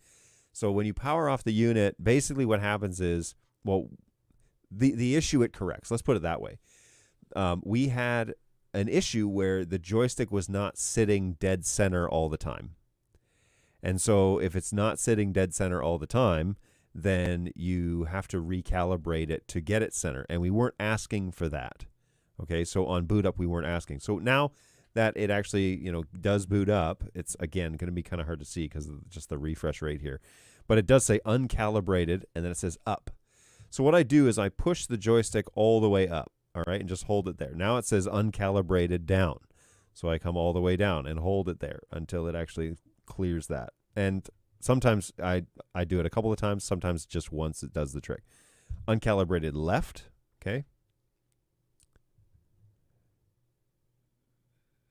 S4: So when you power off the unit, basically what happens is, well, the issue it corrects. Let's put it that way. We had an issue where the joystick was not sitting dead center all the time. And so if it's not sitting dead center all the time, then you have to recalibrate it to get it center. And we weren't asking for that. Okay, so on boot up, we weren't asking. So now that it actually, does boot up, it's, again, going to be kind of hard to see because of just the refresh rate here. But it does say uncalibrated, and then it says up. So what I do is I push the joystick all the way up, all right, and just hold it there. Now it says uncalibrated down. So I come all the way down and hold it there until it actually clears that. And sometimes I do it a couple of times, sometimes just once it does the trick. Uncalibrated left, okay.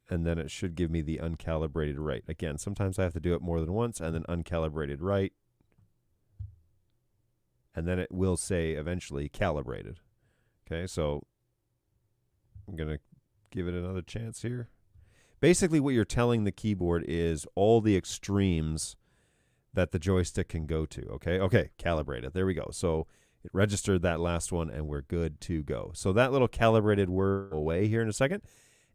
S4: And then it should give me the uncalibrated right. Again, sometimes I have to do it more than once, and then uncalibrated right. And then it will say eventually calibrated. Okay, so I'm going to give it another chance here. Basically, what you're telling the keyboard is all the extremes that the joystick can go to. Okay, calibrated. There we go. So it registered that last one, and we're good to go. So that little calibrated word away here in a second.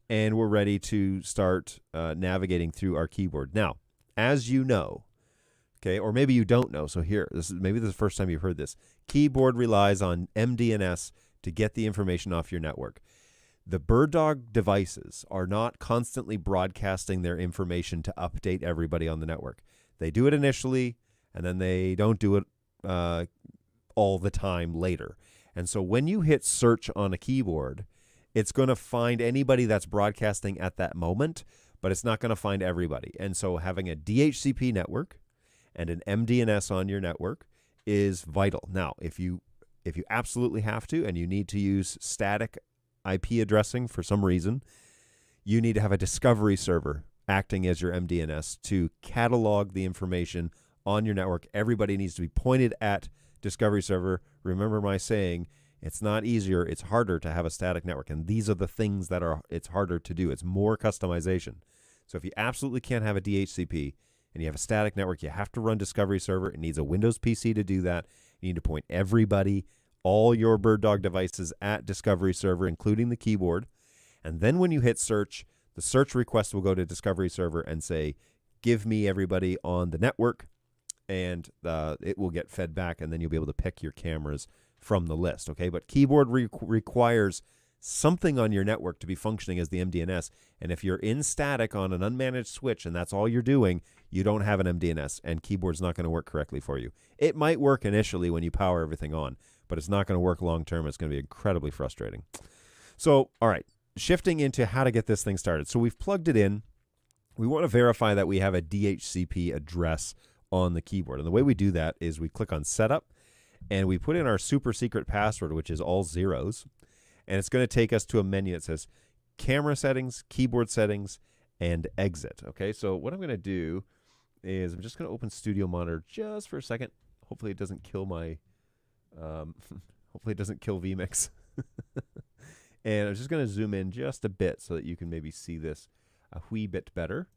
S4: And we're ready to start navigating through our keyboard. Now, as you know, Okay, or maybe you don't know. So here, this is the first time you've heard this. Keyboard relies on MDNS to get the information off your network. The BirdDog devices are not constantly broadcasting their information to update everybody on the network. They do it initially, and then they don't do it all the time later. And so when you hit search on a keyboard, it's going to find anybody that's broadcasting at that moment, but it's not going to find everybody. And so having a DHCP network and an MDNS on your network is vital. Now, if you absolutely have to and you need to use static IP addressing for some reason, you need to have a discovery server acting as your MDNS to catalog the information on your network. Everybody needs to be pointed at discovery server. Remember my saying, it's not easier, it's harder to have a static network. And these are the things that it's harder to do. It's more customization. So if you absolutely can't have a DHCP and you have a static network, you have to run discovery server. It needs a Windows PC to do that. You need to point everybody, all your BirdDog devices at discovery server, including the keyboard. And then when you hit search, the search request will go to discovery server and say, give me everybody on the network, and it will get fed back, and then you'll be able to pick your cameras from the list. Okay, but keyboard requires something on your network to be functioning as the MDNS. And if you're in static on an unmanaged switch and that's all you're doing, you don't have an MDNS, and keyboard's not going to work correctly for you. It might work initially when you power everything on, but it's not going to work long term. It's going to be incredibly frustrating. So, all right, shifting into how to get this thing started. So we've plugged it in. We want to verify that we have a DHCP address on the keyboard. And the way we do that is we click on Setup, and we put in our super secret password, which is all zeros. And it's going to take us to a menu that says Camera Settings, Keyboard Settings, and Exit. Okay, so what I'm going to do is I'm just going to open Studio Monitor just for a second. Hopefully it doesn't kill my... hopefully it doesn't kill vMix. And I'm just going to zoom in just a bit so that you can maybe see this a wee bit better.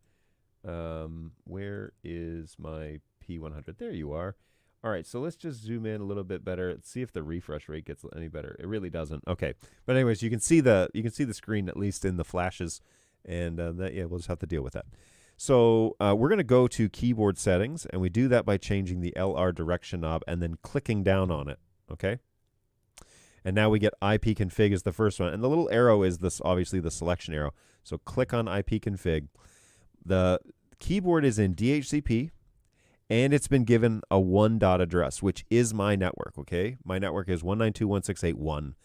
S4: Where is my P100? There you are. All right, so let's just zoom in a little bit better. Let's see if the refresh rate gets any better. It really doesn't. Okay, but anyways, you can see the screen at least in the flashes, and we'll just have to deal with that. So we're going to go to keyboard settings, and we do that by changing the LR direction knob and then clicking down on it. Okay, and now we get IP config as the first one, and the little arrow is this, obviously the selection arrow. So click on IP config. The keyboard is in DHCP. And it's been given a 1 dot address, which is my network, okay? My network is 192.168.1.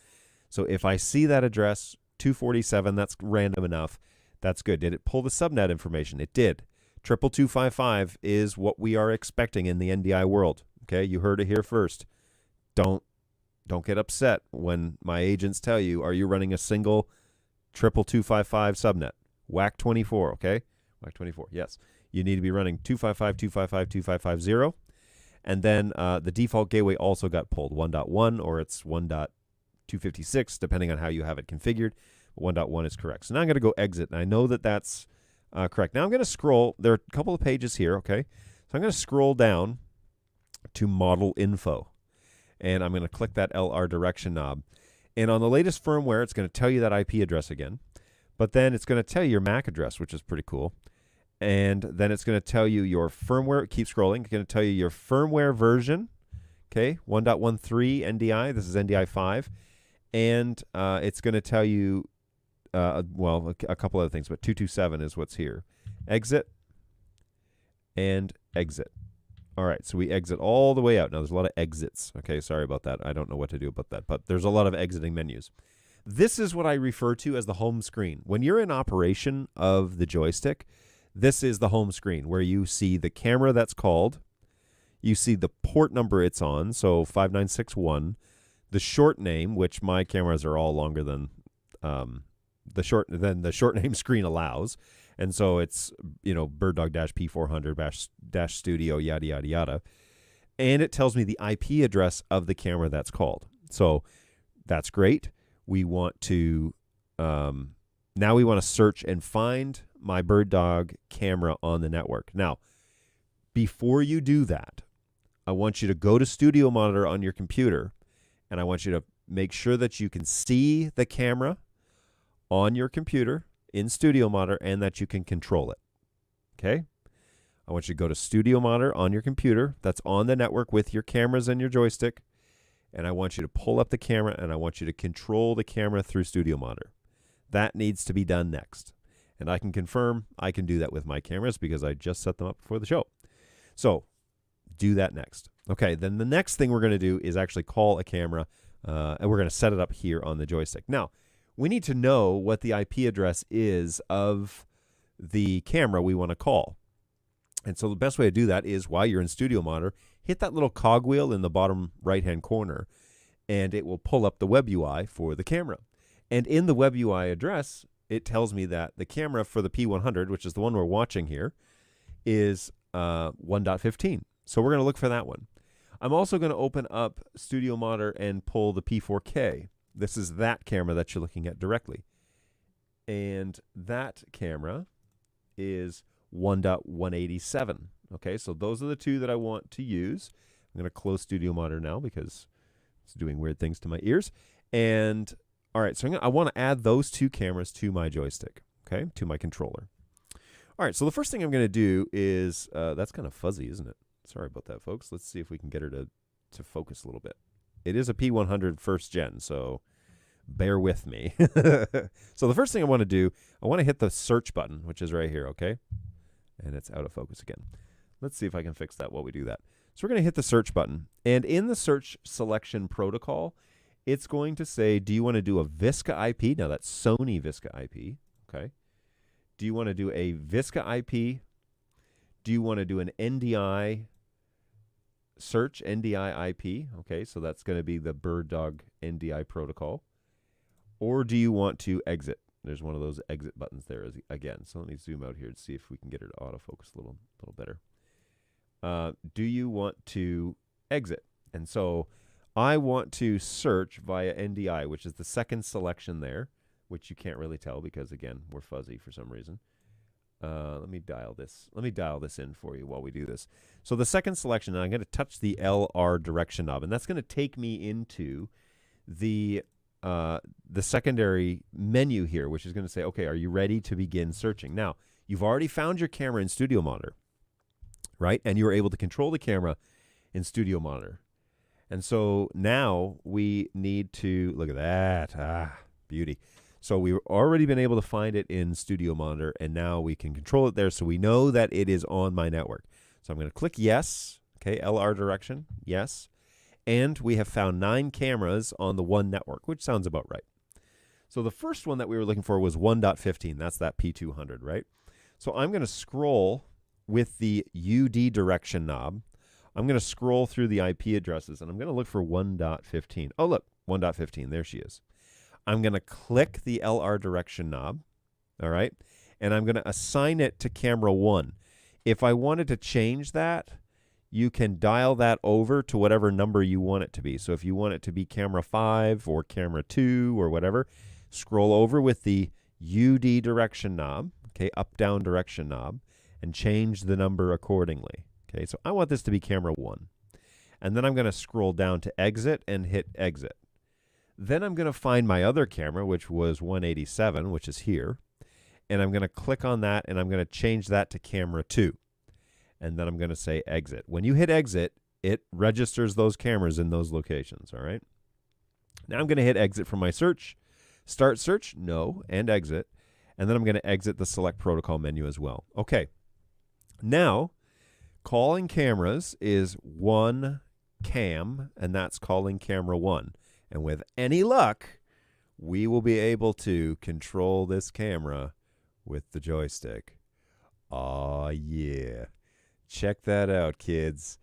S4: So if I see that address, 247, that's random enough. That's good. Did it pull the subnet information? It did. 22255 is what we are expecting in the NDI world, okay? You heard it here first. Don't get upset when my agents tell you, are you running a single 22255 subnet? WAC 24, okay? WAC 24, yes. You need to be running 255.255.255.0. And then the default gateway also got pulled, 1.1, or it's 1.256, depending on how you have it configured. 1.1 is correct. So now I'm going to go exit, and I know that that's correct. Now I'm going to scroll. There are a couple of pages here, okay? So I'm going to scroll down to model info, and I'm going to click that LR direction knob. And on the latest firmware, it's going to tell you that IP address again, but then it's going to tell you your MAC address, which is pretty cool. And then it's going to tell you your firmware. Keep scrolling. It's going to tell you your firmware version. Okay, 1.13 NDI. This is NDI 5. And it's going to tell you, a couple other things, but 227 is what's here. Exit and exit. All right, so we exit all the way out. Now, there's a lot of exits. Okay, sorry about that. I don't know what to do about that, but there's a lot of exiting menus. This is what I refer to as the home screen. When you're in operation of the joystick, this is the home screen where you see the camera that's called, you see the port number it's on, so 5961, the short name, which my cameras are all longer than the short name screen allows, and so it's BirdDog-P400 Studio yada yada yada, and it tells me the IP address of the camera that's called. So that's great. We want to now we want to search and find my BirdDog camera on the network. Now, before you do that, I want you to go to Studio Monitor on your computer, and I want you to make sure that you can see the camera on your computer in Studio Monitor and that you can control it. Okay? I want you to go to Studio Monitor on your computer that's on the network with your cameras and your joystick. And I want you to pull up the camera, and I want you to control the camera through Studio Monitor. That needs to be done next. And I can confirm I can do that with my cameras because I just set them up before the show. So do that next. Okay, then the next thing we're going to do is actually call a camera, and we're going to set it up here on the joystick. Now, we need to know what the IP address is of the camera we want to call. And so the best way to do that is while you're in Studio Monitor, hit that little cogwheel in the bottom right-hand corner, and it will pull up the web UI for the camera. And in the web UI address, it tells me that the camera for the P100, which is the one we're watching here, is 1.15. So we're going to look for that one. I'm also going to open up Studio Monitor and pull the P4K. This is that camera that you're looking at directly. And that camera is 1.187. Okay, so those are the two that I want to use. I'm going to close Studio Monitor now because it's doing weird things to my ears. And all right, so I want to add those two cameras to my joystick, okay, to my controller. All right, so the first thing I'm going to do is, that's kind of fuzzy, isn't it? Sorry about that, folks. Let's see if we can get her to focus a little bit. It is a P100 first gen, so bear with me. So the first thing I want to do, I want to hit the search button, which is right here, okay? And it's out of focus again. Let's see if I can fix that while we do that. So we're going to hit the search button. And in the search selection protocol, it's going to say, do you want to do a Visca IP? Now that's Sony Visca IP, okay? Do you want to do a Visca IP? Do you want to do an NDI search, NDI IP? Okay, so that's going to be the BirdDog NDI protocol. Or do you want to exit? There's one of those exit buttons there again. So let me zoom out here to see if we can get her to autofocus a little better. Do you want to exit? And so I want to search via NDI, which is the second selection there, which you can't really tell because, again, we're fuzzy for some reason. Let me dial this. Let me dial this in for you while we do this. So the second selection, I'm going to touch the LR direction knob, and that's going to take me into the secondary menu here, which is going to say, okay, are you ready to begin searching? Now, you've already found your camera in Studio Monitor, right? And you were able to control the camera in Studio Monitor. And so now we need to, look at that, beauty. So we've already been able to find it in Studio Monitor, and now we can control it there so we know that it is on my network. So I'm going to click yes, okay, LR direction, yes. And we have found 9 cameras on the one network, which sounds about right. So the first one that we were looking for was 1.15. That's that P200, right? So I'm going to scroll with the UD direction knob. I'm going to scroll through the IP addresses, and I'm going to look for 1.15. Oh, look, 1.15. There she is. I'm going to click the LR direction knob, all right? And I'm going to assign it to camera 1. If I wanted to change that, you can dial that over to whatever number you want it to be. So if you want it to be camera 5 or camera 2 or whatever, scroll over with the UD direction knob, okay, up-down direction knob, and change the number accordingly. Okay, so I want this to be camera 1. And then I'm going to scroll down to exit and hit exit. Then I'm going to find my other camera, which was 187, which is here. And I'm going to click on that, and I'm going to change that to camera 2. And then I'm going to say exit. When you hit exit, it registers those cameras in those locations, all right? Now I'm going to hit exit from my search. Start search, no, and exit. And then I'm going to exit the select protocol menu as well. Okay. Now, calling cameras is one cam, and that's calling camera 1. And with any luck, we will be able to control this camera with the joystick. Aw, yeah. Check that out, kids.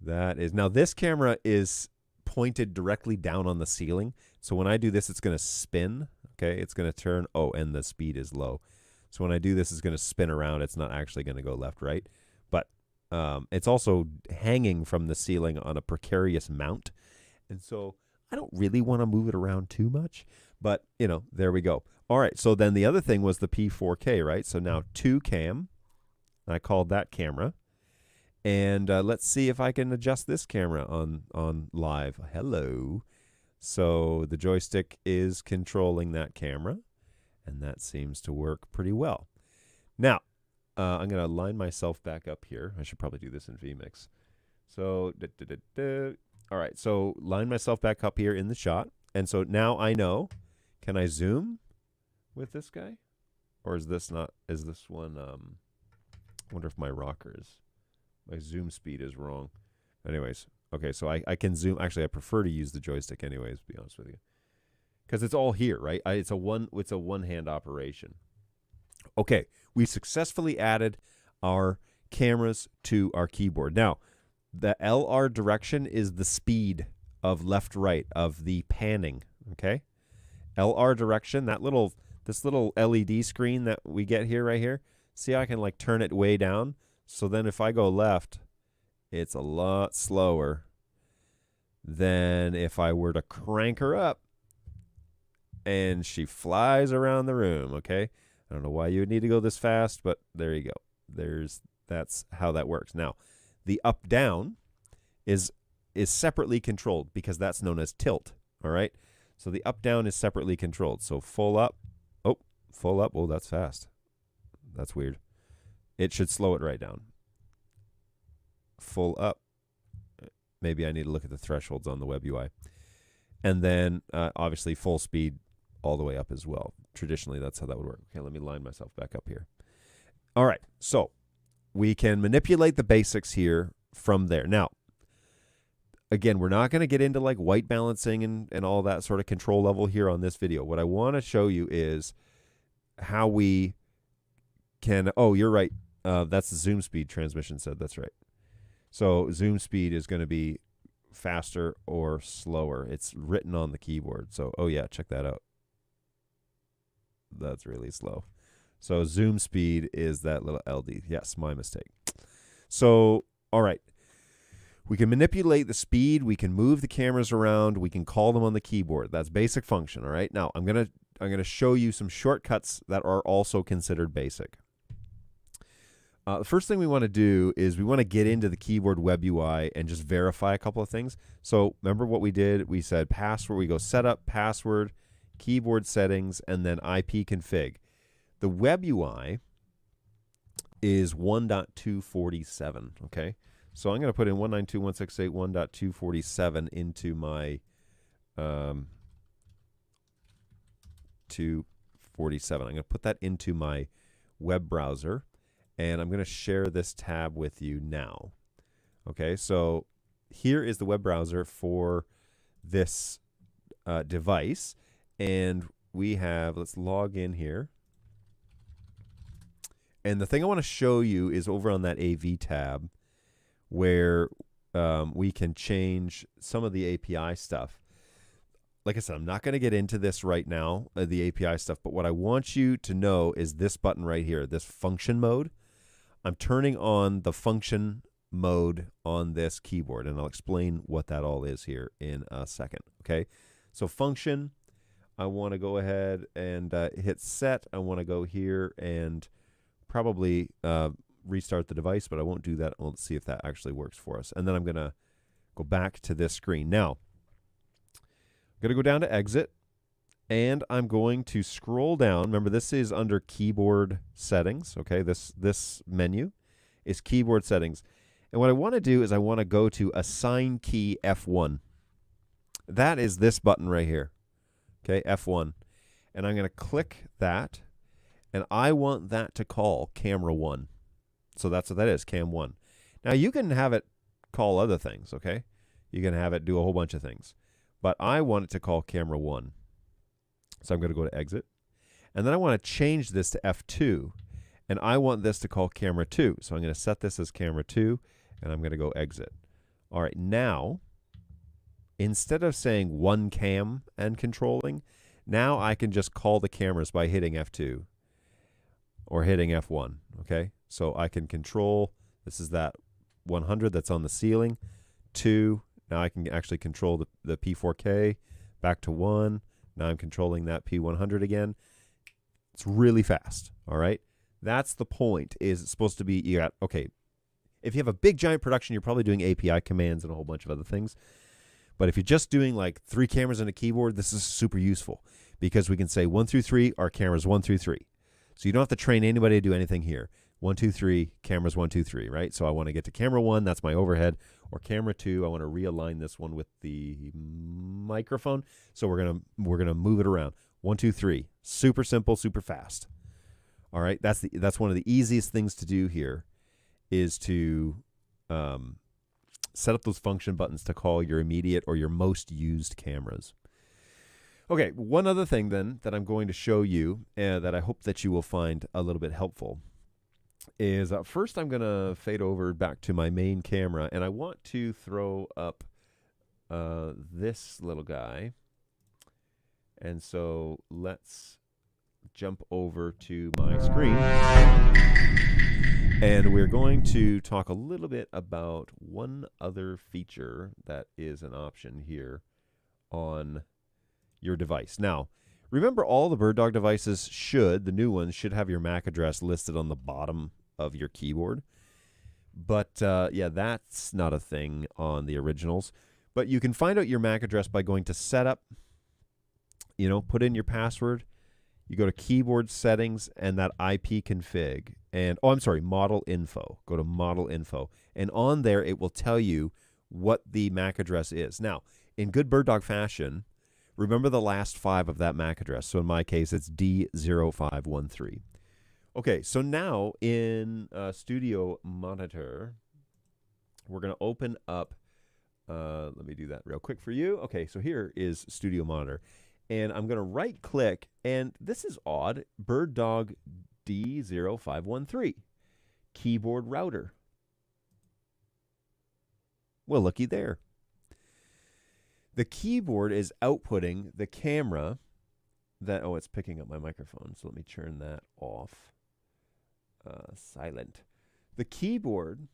S4: That is, now this camera is pointed directly down on the ceiling. So when I do this, it's going to spin. Okay, it's going to turn. Oh, and the speed is low. So when I do this, it's going to spin around. It's not actually going to go left, right? But it's also hanging from the ceiling on a precarious mount. And so I don't really want to move it around too much. But, you know, there we go. All right, so then the other thing was the P4K, right? So now 2 cam. I called that camera. And let's see if I can adjust this camera on live. Hello. So the joystick is controlling that camera, and that seems to work pretty well. Now, I'm going to line myself back up here. I should probably do this in vMix. So, all right. So line myself back up here in the shot. And so now I know, can I zoom with this guy? Or is this not, is this one, I wonder if my my zoom speed is wrong. Anyways, okay, so I can zoom. Actually, I prefer to use the joystick anyways, to be honest with you. Because it's all here, right? It's a one-hand operation. Okay, we successfully added our cameras to our keyboard. Now, the LR direction is the speed of left-right, of the panning, okay? LR direction, this little LED screen that we get here, right here, see how I can like turn it way down? So then if I go left, it's a lot slower than if I were to crank her up and she flies around the room, okay? I don't know why you would need to go this fast, but there you go. That's how that works. Now, the up-down is separately controlled because that's known as tilt, all right? So the up-down is separately controlled. So full up. Oh, that's fast. That's weird. It should slow it right down. Full up. Maybe I need to look at the thresholds on the web UI. And then, obviously, full speed all the way up as well. Traditionally, that's how that would work. Okay, let me line myself back up here. All right, so we can manipulate the basics here from there. Now, again, we're not going to get into like white balancing and all that sort of control level here on this video. What I want to show you is how we can, oh, you're right. That's the zoom speed transmission said. That's right. So zoom speed is going to be faster or slower. It's written on the keyboard. So, oh yeah, check that out. That's really slow. So zoom speed is that little LD. Yes, my mistake. So, all right. We can manipulate the speed. We can move the cameras around. We can call them on the keyboard. That's basic function, all right? Now, I'm gonna show you some shortcuts that are also considered basic. The first thing we want to do is we want to get into the keyboard web UI and just verify a couple of things. So remember what we did? We said password. We go setup, password, keyboard settings, and then IP config. The web UI is 1.247, okay? So I'm going to put in 192.168.1.247 into my 247. I'm going to put that into my web browser. And I'm going to share this tab with you now. Okay, so here is the web browser for this device. And we have, let's log in here. And the thing I want to show you is over on that AV tab where we can change some of the API stuff. Like I said, I'm not going to get into this right now, the API stuff. But what I want you to know is this button right here, this function mode. I'm turning on the function mode on this keyboard, and I'll explain what that all is here in a second, okay? So function, I want to go ahead and hit set. I want to go here and probably restart the device, but I won't do that. Let's see if that actually works for us. And then I'm going to go back to this screen. Now, I'm going to go down to exit. And I'm going to scroll down. Remember, this is under keyboard settings. Okay, this menu is keyboard settings. And what I want to do is I want to go to assign key F1. That is this button right here. Okay, F1. And I'm going to click that. And I want that to call camera 1. So that's what that is, cam 1. Now, you can have it call other things, okay? You can have it do a whole bunch of things. But I want it to call camera 1. So I'm going to go to exit. And then I want to change this to F2. And I want this to call camera 2. So I'm going to set this as camera 2. And I'm going to go exit. All right, now, instead of saying one cam and controlling, now I can just call the cameras by hitting F2 or hitting F1. Okay, so I can control, this is that 100 that's on the ceiling. 2, now I can actually control the P4K back to 1. Now I'm controlling that P100 again. It's really fast, all right? That's the point, is it's supposed to be, you got, okay, if you have a big giant production, you're probably doing API commands and a whole bunch of other things. But if you're just doing like 3 cameras and a keyboard, this is super useful because we can say 1 through 3 are cameras 1 through 3. So you don't have to train anybody to do anything here. 1, 2, 3, cameras 1, 2, 3, right? So I want to get to camera 1, that's my overhead, or camera 2, I want to realign this one with the microphone. So we're gonna move it around. 1, 2, 3. Super simple, super fast. All right, that's one of the easiest things to do here, is to set up those function buttons to call your immediate or your most used cameras. Okay, one other thing then that I'm going to show you that I hope that you will find a little bit helpful is first I'm going to fade over back to my main camera, and I want to throw up this little guy. And so let's jump over to my screen. And we're going to talk a little bit about one other feature that is an option here on your device. Now, remember, all the BirdDog devices the new ones should have your MAC address listed on the bottom of your keyboard. But yeah, that's not a thing on the originals. But you can find out your MAC address by going to Setup, put in your password. You go to Keyboard Settings and that IP config. And, Model Info. Go to Model Info. And on there, it will tell you what the MAC address is. Now, in good BirdDog fashion, remember the last 5 of that MAC address. So in my case, it's D0513. Okay, so now in Studio Monitor, we're going to open up, let me do that real quick for you. Okay, so here is Studio Monitor. And I'm going to right-click, and this is odd, BirdDog D0513, Keyboard Router. Well, looky there. The keyboard is outputting the camera that, it's picking up my microphone, so let me turn that off. Silent. The keyboard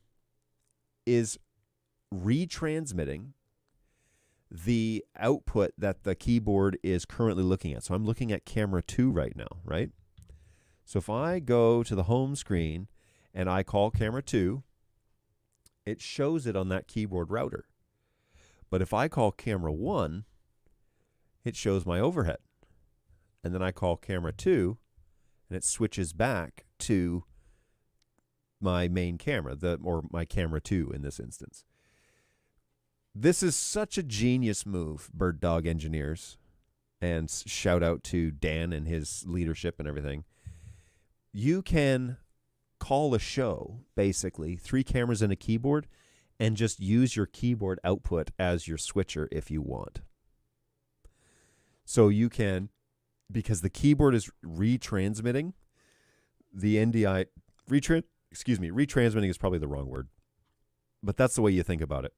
S4: is retransmitting the output that the keyboard is currently looking at. So I'm looking at camera 2 right now, right? So if I go to the home screen and I call camera 2, it shows it on that keyboard router. But if I call camera 1, it shows my overhead. And then I call camera 2, and it switches back to my main camera, or my camera 2 in this instance. This is such a genius move, BirdDog engineers, and shout out to Dan and his leadership and everything. You can call a show, basically, 3 cameras and a keyboard, and just use your keyboard output as your switcher if you want. So you can, because the keyboard is retransmitting the NDI, retransmitting is probably the wrong word, but that's the way you think about it.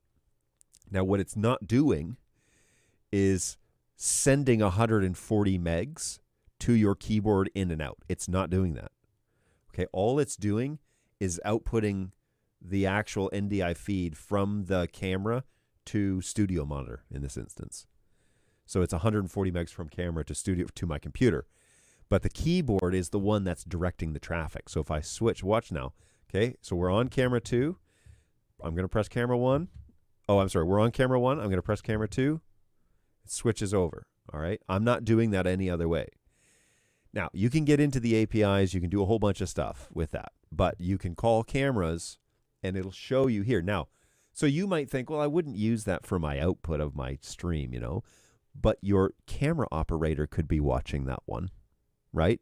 S4: Now, what it's not doing is sending 140 megs to your keyboard in and out. It's not doing that. Okay, all it's doing is outputting the actual NDI feed from the camera to Studio Monitor in this instance. So it's 140 megs from camera to my computer. But the keyboard is the one that's directing the traffic. So if I switch, watch now. Okay, so we're on camera 2. I'm going to press camera 1. We're on camera 1. I'm going to press camera 2. It switches over. All right. I'm not doing that any other way. Now, you can get into the APIs. You can do a whole bunch of stuff with that. But you can call cameras, and it'll show you here. Now, so you might think, well, I wouldn't use that for my output of my stream, But your camera operator could be watching that one, right?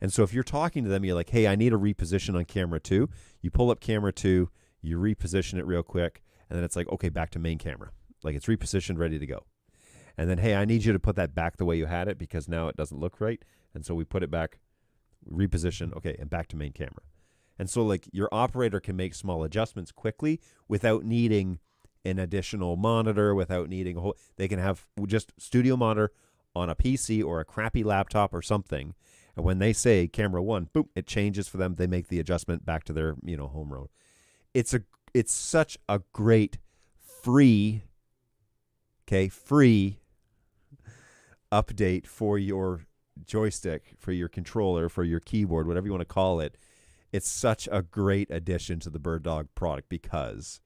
S4: And so if you're talking to them, you're like, hey, I need a reposition on camera 2. You pull up camera 2. You reposition it real quick. And then it's like, okay, back to main camera. Like it's repositioned, ready to go. And then, hey, I need you to put that back the way you had it because now it doesn't look right. And so we put it back, reposition, okay, and back to main camera. And so like your operator can make small adjustments quickly without needing an additional monitor, without needing a whole, they can have just Studio Monitor on a PC or a crappy laptop or something. And when they say camera 1, boom, it changes for them. They make the adjustment back to their, home road. It's such a great free update for your joystick, for your controller, for your keyboard, whatever you want to call it. It's such a great addition to the BirdDog product because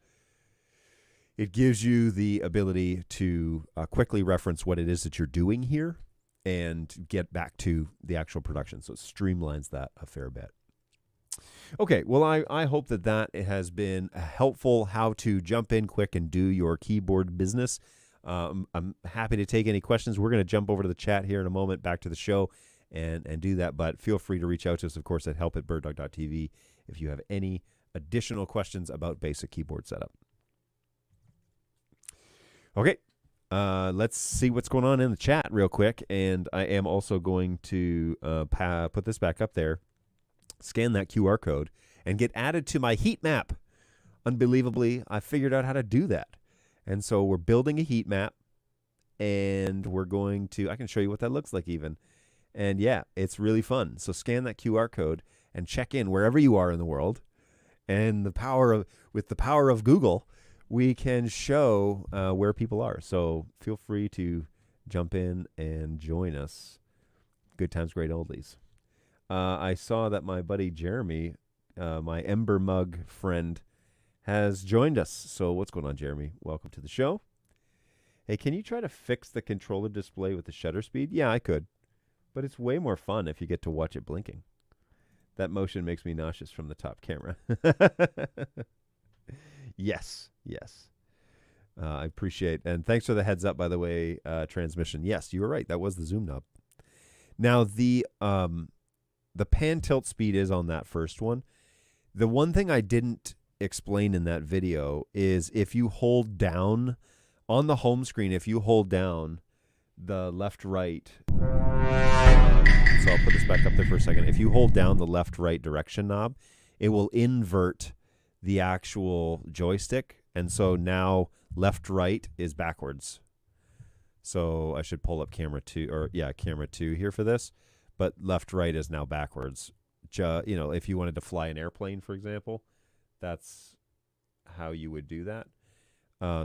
S4: it gives you the ability to quickly reference what it is that you're doing here and get back to the actual production. So it streamlines that a fair bit. Okay, well, I hope that has been helpful how to jump in quick and do your keyboard business. I'm happy to take any questions. We're going to jump over to the chat here in a moment, back to the show, and do that. But feel free to reach out to us, of course, at help@birddog.tv if you have any additional questions about basic keyboard setup. Okay, let's see what's going on in the chat real quick. And I am also going to put this back up there. Scan that QR code, and get added to my heat map. Unbelievably, I figured out how to do that. And so we're building a heat map, and we're going to, I can show you what that looks like even. And yeah, it's really fun. So scan that QR code and check in wherever you are in the world. And with the power of Google, we can show where people are. So feel free to jump in and join us. Good times, great oldies. I saw that my buddy Jeremy, my Ember Mug friend, has joined us. So what's going on, Jeremy? Welcome to the show. Hey, can you try to fix the controller display with the shutter speed? Yeah, I could. But it's way more fun if you get to watch it blinking. That motion makes me nauseous from the top camera. Yes. I appreciate. And thanks for the heads up, by the way, transmission. Yes, you were right. That was the zoom knob. Now, the pan tilt speed is on that first one. The one thing I didn't explain in that video is if you hold down on the home screen, if you hold down the left-right, so I'll put this back up there for a second. If you hold down the left-right direction knob, it will invert the actual joystick. And so now left-right is backwards. So I should pull up camera 2 here for this. But left-right is now backwards. If you wanted to fly an airplane, for example, that's how you would do that.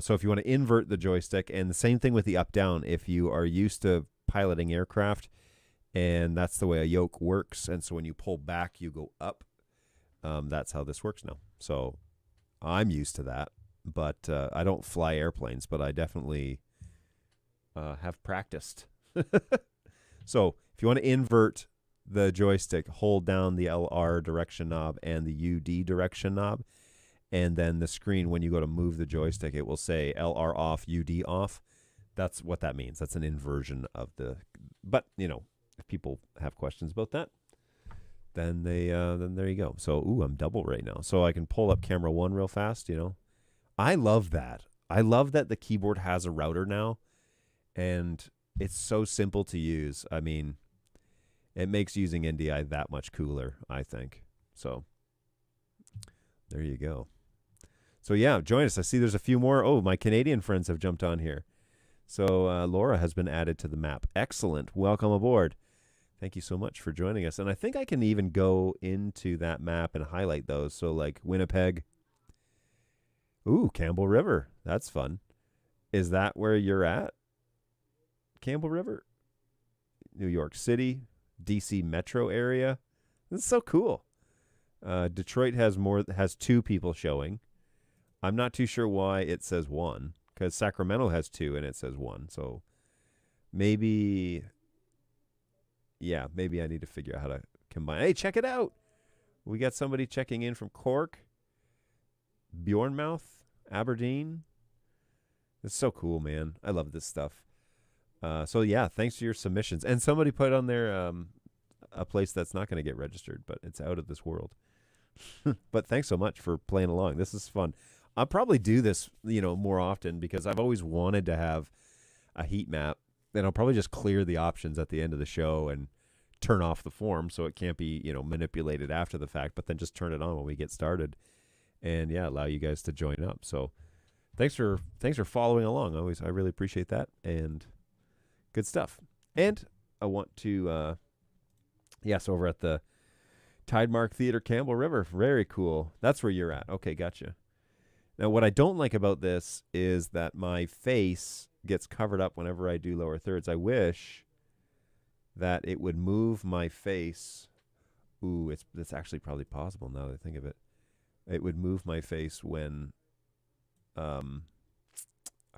S4: So if you want to invert the joystick, and the same thing with the up-down, if you are used to piloting aircraft, and that's the way a yoke works, and so when you pull back, you go up, that's how this works now. So I'm used to that, but I don't fly airplanes, but I definitely have practiced. So if you want to invert the joystick, hold down the LR direction knob and the UD direction knob, and then the screen, when you go to move the joystick, it will say LR off, UD off. That's what that means. That's an inversion of the... But, if people have questions about that, then then there you go. So, I'm double right now. So I can pull up camera 1 real fast, I love that. I love that the keyboard has a router now, and it's so simple to use. I mean, it makes using NDI that much cooler, I think. So there you go. So yeah, join us. I see there's a few more. Oh, my Canadian friends have jumped on here. So Laura has been added to the map. Excellent. Welcome aboard. Thank you so much for joining us. And I think I can even go into that map and highlight those. So like Winnipeg. Ooh, Campbell River. That's fun. Is that where you're at? Campbell River? New York City, DC metro area. That's so cool. Detroit has 2 people showing. I'm not too sure why it says 1, because Sacramento has 2 and it says 1. So maybe I need to figure out how to combine. Hey, check it out. We got somebody checking in from Cork, Bournemouth, Aberdeen. It's so cool, man. I love this stuff. So yeah, thanks for your submissions. And somebody put on there a place that's not going to get registered, but it's out of this world. But thanks so much for playing along. This is fun. I'll probably do this, more often, because I've always wanted to have a heat map. And I'll probably just clear the options at the end of the show and turn off the form so it can't be, manipulated after the fact, but then just turn it on when we get started. And yeah, allow you guys to join up. So thanks for following along. I really appreciate that. And good stuff. And I want to, so over at the Tidemark Theater, Campbell River. Very cool. That's where you're at. Okay, gotcha. Now, what I don't like about this is that my face gets covered up whenever I do lower thirds. I wish that it would move my face. Ooh, it's actually probably possible now that I think of it. It would move my face when a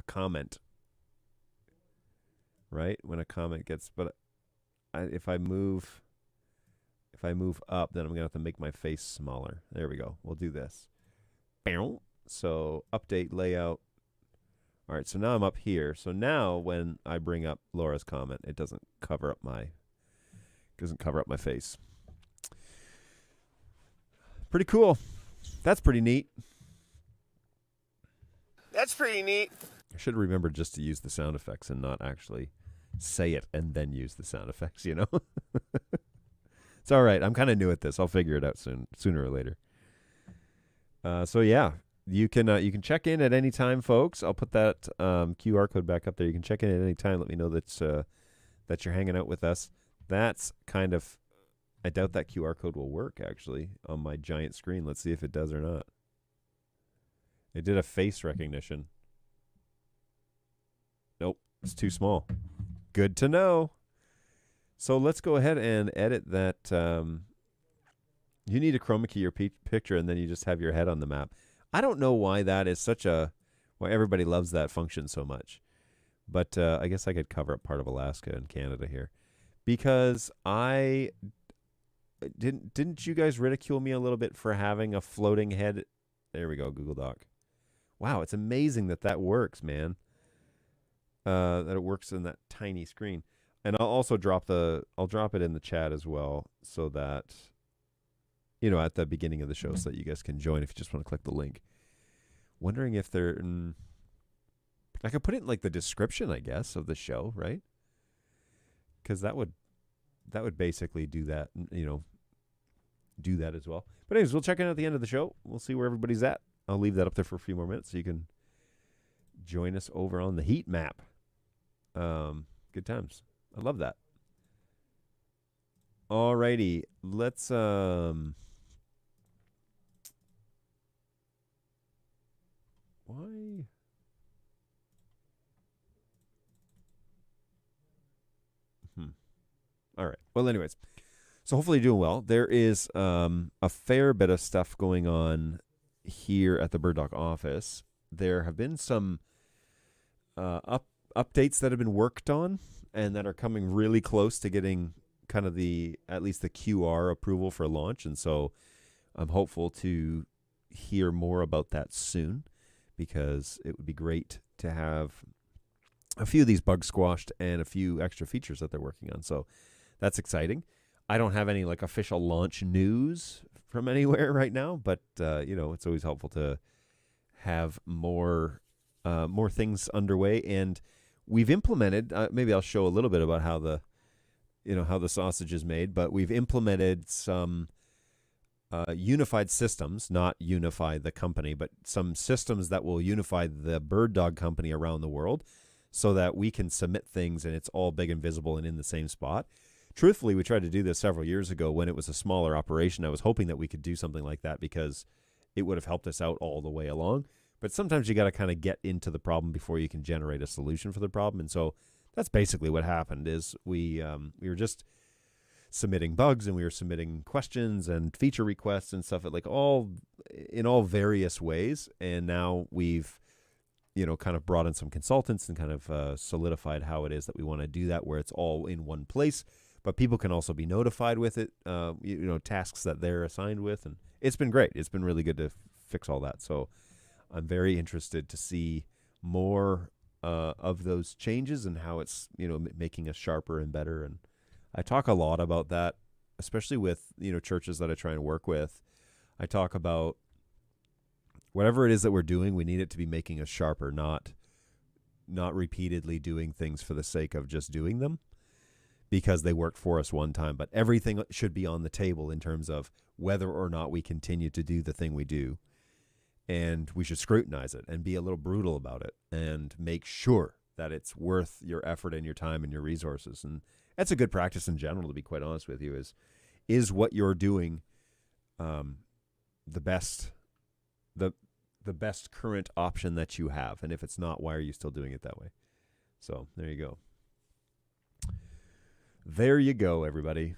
S4: comment, right? When a comment gets, but if I If I move up, then I'm going to have to make my face smaller. There we go. We'll do this. So update layout. All right, so now I'm up here. So now when I bring up Laura's comment, it doesn't cover up my face. Pretty cool. That's pretty neat.
S5: That's pretty neat.
S4: I should remember just to use the sound effects and not actually say it and then use the sound effects, you know? It's all right. I'm kind of new at this. I'll figure it out sooner or later. So yeah, you can check in at any time, folks. I'll put that QR code back up there. You can check in at any time. Let me know that you're hanging out with us. That's kind of, I doubt that QR code will work actually on my giant screen. Let's see if it does or not. It did a face recognition. Nope, it's too small. Good to know. So let's go ahead and edit that. You need to chroma key your picture, and then you just have your head on the map. I don't know why that is why everybody loves that function so much. But I guess I could cover up part of Alaska and Canada here. Because didn't you guys ridicule me a little bit for having a floating head? There we go, Google Doc. Wow, it's amazing that works, man. That it works in that tiny screen. And I'll also drop it in the chat as well, so that, you know, at the beginning of the show, so that you guys can join if you just want to click the link. Wondering if I could put it in like the description, I guess, of the show, right? Because that would basically do that, you know, do that as well. But anyways, we'll check in at the end of the show. We'll see where everybody's at. I'll leave that up there for a few more minutes so you can join us over on the heat map. Good times. I love that. Alrighty, let's why? All right. Well, anyways, so hopefully you're doing well. There is a fair bit of stuff going on here at the BirdDog office. There have been some updates that have been worked on and that are coming really close to getting kind of at least the QR approval for launch. And so I'm hopeful to hear more about that soon, because it would be great to have a few of these bugs squashed and a few extra features that they're working on. So that's exciting. I don't have any like official launch news from anywhere right now, but you know, it's always helpful to have more things underway. And we've implemented, maybe I'll show a little bit about how the sausage is made, but we've implemented some unified systems, not unify the company, but some systems that will unify the BirdDog company around the world so that we can submit things and it's all big and visible and in the same spot. Truthfully, we tried to do this several years ago when it was a smaller operation. I was hoping that we could do something like that because it would have helped us out all the way along. But sometimes you got to kind of get into the problem before you can generate a solution for the problem. And so that's basically what happened is we were just submitting bugs and we were submitting questions and feature requests and stuff in all various ways. And now we've, you know, kind of brought in some consultants and kind of solidified how it is that we want to do that, where it's all in one place. But people can also be notified with it, you know, tasks that they're assigned with. And it's been great. It's been really good to fix all that. So I'm very interested to see more of those changes and how it's, you know, making us sharper and better. And I talk a lot about that, especially with, you know, churches that I try and work with. I talk about whatever it is that we're doing, we need it to be making us sharper, not repeatedly doing things for the sake of just doing them because they worked for us one time. But everything should be on the table in terms of whether or not we continue to do the thing we do. And we should scrutinize it and be a little brutal about it and make sure that it's worth your effort and your time and your resources. And that's a good practice in general, to be quite honest with you, is what you're doing the best current option that you have? And if it's not, why are you still doing it that way? So there you go. There you go, everybody.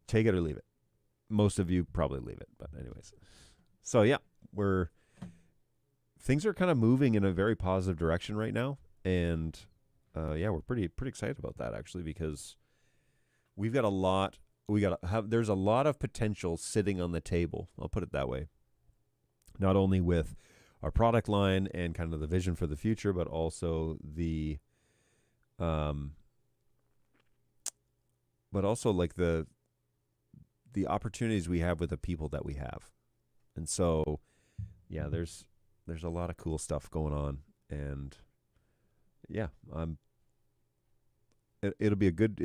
S4: Take it or leave it. Most of you probably leave it, but anyways. So yeah, things are kind of moving in a very positive direction right now, and yeah, we're pretty excited about that actually, because we've got a lot there's a lot of potential sitting on the table. I'll put it that way. Not only with our product line and kind of the vision for the future, but also like the opportunities we have with the people that we have. And so, yeah, there's a lot of cool stuff going on, and yeah, it'll be a good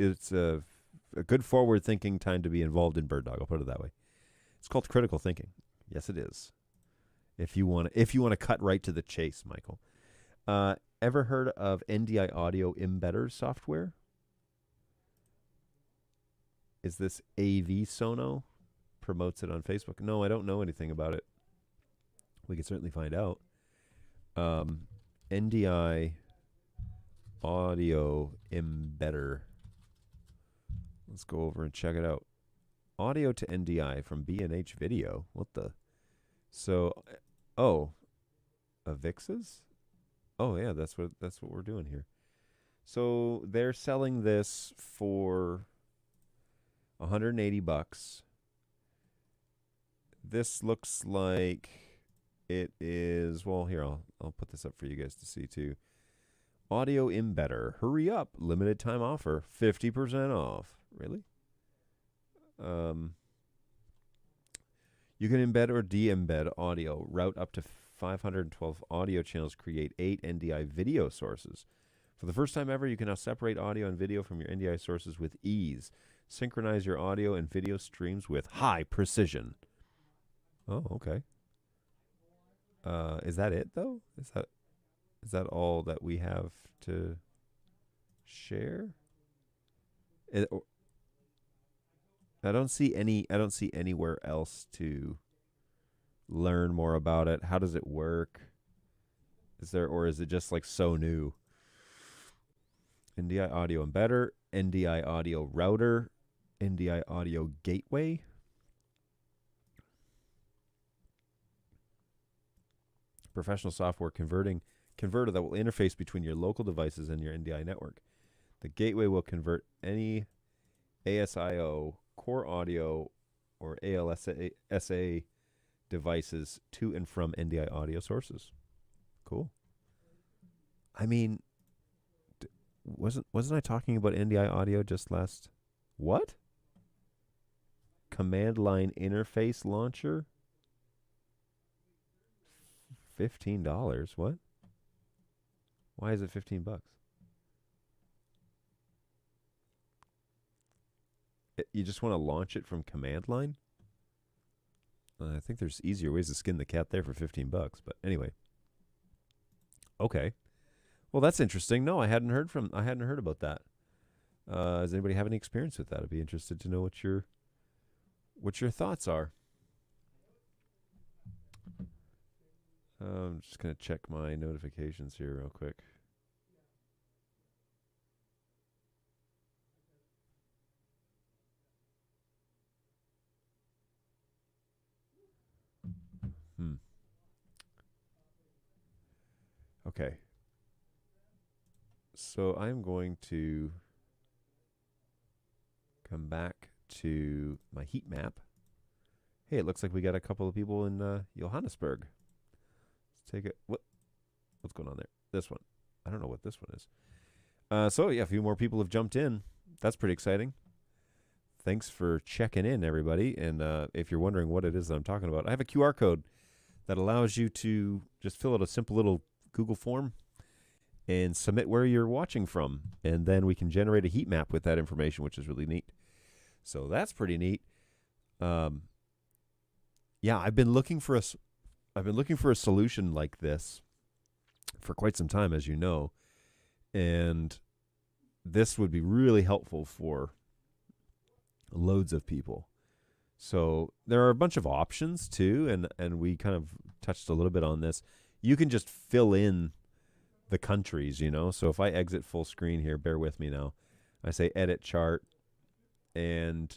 S4: forward thinking time to be involved in BirdDog. I'll put it that way. It's called critical thinking. Yes, it is. If you want to cut right to the chase, Michael. Ever heard of NDI Audio Embedder software? Is this AV Sono? Promotes it on Facebook. No, I don't know anything about it. We can certainly find out. NDI Audio Embedder. Let's go over and check it out. Audio to NDI from B&H Video. What the? So, Avixas? Oh yeah, that's what we're doing here. So they're selling this for $180. This looks like it is, well, here, I'll put this up for you guys to see too. Audio Embedder. Hurry up. Limited time offer. 50% off. Really? You can embed or de-embed audio. Route up to 512 audio channels. Create 8 NDI video sources. For the first time ever, you can now separate audio and video from your NDI sources with ease. Synchronize your audio and video streams with high precision. Oh, okay. Is that it though? Is that all that we have to share? I don't see anywhere else to learn more about it. How does it work? Is it just like so new? NDI Audio Embedder, NDI Audio Router, NDI Audio Gateway. Professional software converter that will interface between your local devices and your NDI network. The gateway will convert any ASIO, core audio, or ALSA devices to and from NDI audio sources. Cool. I mean, wasn't I talking about NDI audio just last? What? Command line interface launcher? $15. What? Why is it $15? You just want to launch it from command line? I think there's easier ways to skin the cat there for $15. But anyway. Okay. Well, that's interesting. No, I hadn't heard about that. Does anybody have any experience with that? I'd be interested to know what your thoughts are. I'm just going to check my notifications here real quick. Okay. So I'm going to come back to my heat map. Hey, it looks like we got a couple of people in Johannesburg. Let's take it. What's going on there? This one. I don't know what this one is. So yeah, a few more people have jumped in. That's pretty exciting. Thanks for checking in, everybody. And if you're wondering what it is that I'm talking about, I have a QR code that allows you to just fill out a simple little Google form and submit where you're watching from. And then we can generate a heat map with that information, which is really neat. So that's pretty neat. Yeah, I've been looking for a solution like this for quite some time, as you know. And this would be really helpful for loads of people. So there are a bunch of options too, and we kind of touched a little bit on this. You can just fill in the countries, you know. So if I exit full screen here, bear with me now. I say edit chart, and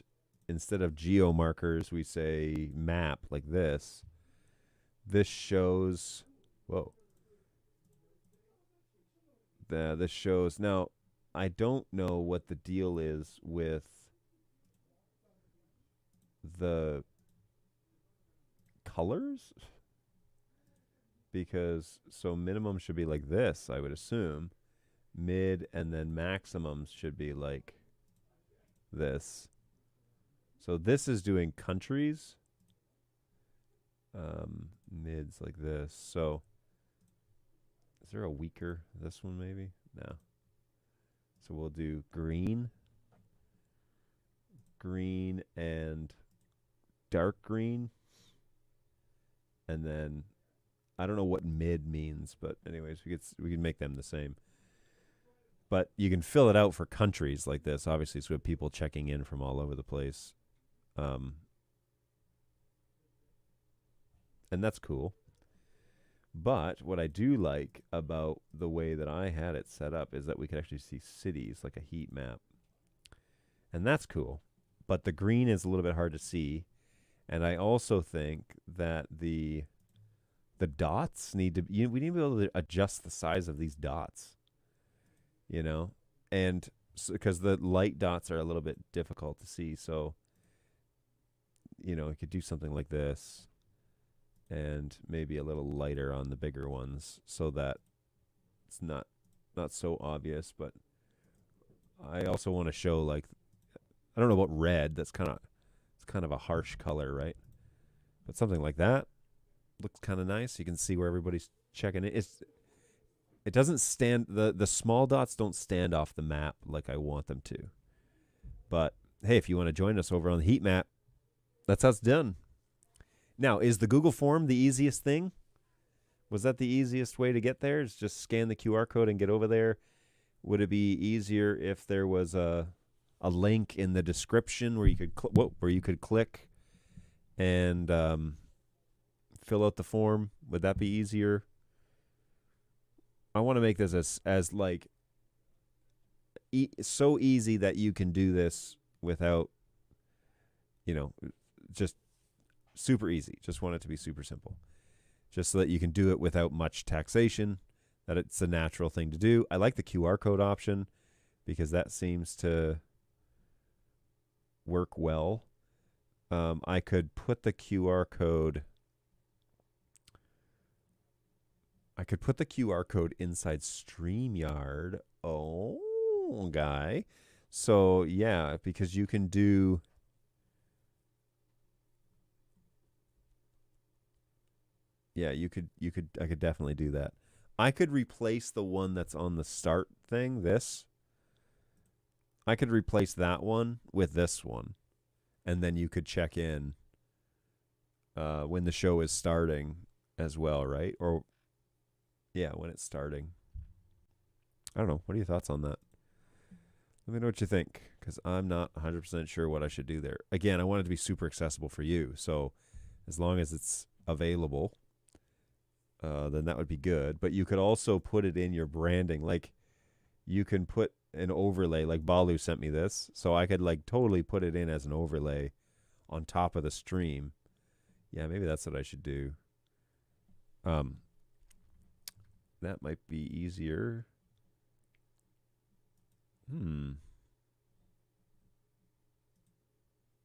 S4: instead of geo markers, we say map like this. This shows, this shows, now I don't know what the deal is with the colors, because so minimum should be like this, I would assume. Mid and then maximums should be like this. So this is doing countries. Mids like this. So is there a weaker? This one maybe? No. So we'll do green. Green and dark green. And then I don't know what mid means, but anyways, we can make them the same. But you can fill it out for countries like this, obviously, so we have people checking in from all over the place. And that's cool. But what I do like about the way that I had it set up is that we could actually see cities, like a heat map. And that's cool. But the green is a little bit hard to see. And I also think that the dots need to we need to be able to adjust the size of these dots. You know, and because the light dots are a little bit difficult to see, so you know, I could do something like this, and maybe a little lighter on the bigger ones, so that it's not so obvious. But I also want to show, like, I don't know about red. It's kind of a harsh color, right? But something like that looks kind of nice. You can see where everybody's checking it. It doesn't stand, the small dots don't stand off the map like I want them to. But hey, if you want to join us over on the heat map, that's how it's done. Now, is the Google form the easiest thing? Was that the easiest way to get there? Is just scan the QR code and get over there? Would it be easier if there was a link in the description where you could click and fill out the form? Would that be easier? I want to make this as like so easy that you can do this without, you know, just super easy. Just want it to be super simple, just so that you can do it without much taxation, that it's a natural thing to do. I like the QR code option because that seems to work well. I could put the QR code inside StreamYard. Oh, guy. So, yeah, because you can do... Yeah, I could definitely do that. I could replace the one that's on the start thing, this. I could replace that one with this one. And then you could check in when the show is starting as well, right? Or... yeah, when it's starting. I don't know. What are your thoughts on that? Let me know what you think, because I'm not 100% sure what I should do there. Again, I want it to be super accessible for you. So as long as it's available, then that would be good. But you could also put it in your branding. Like, you can put an overlay. Like, Balu sent me this. So I could, like, totally put it in as an overlay on top of the stream. Yeah, maybe that's what I should do. That might be easier.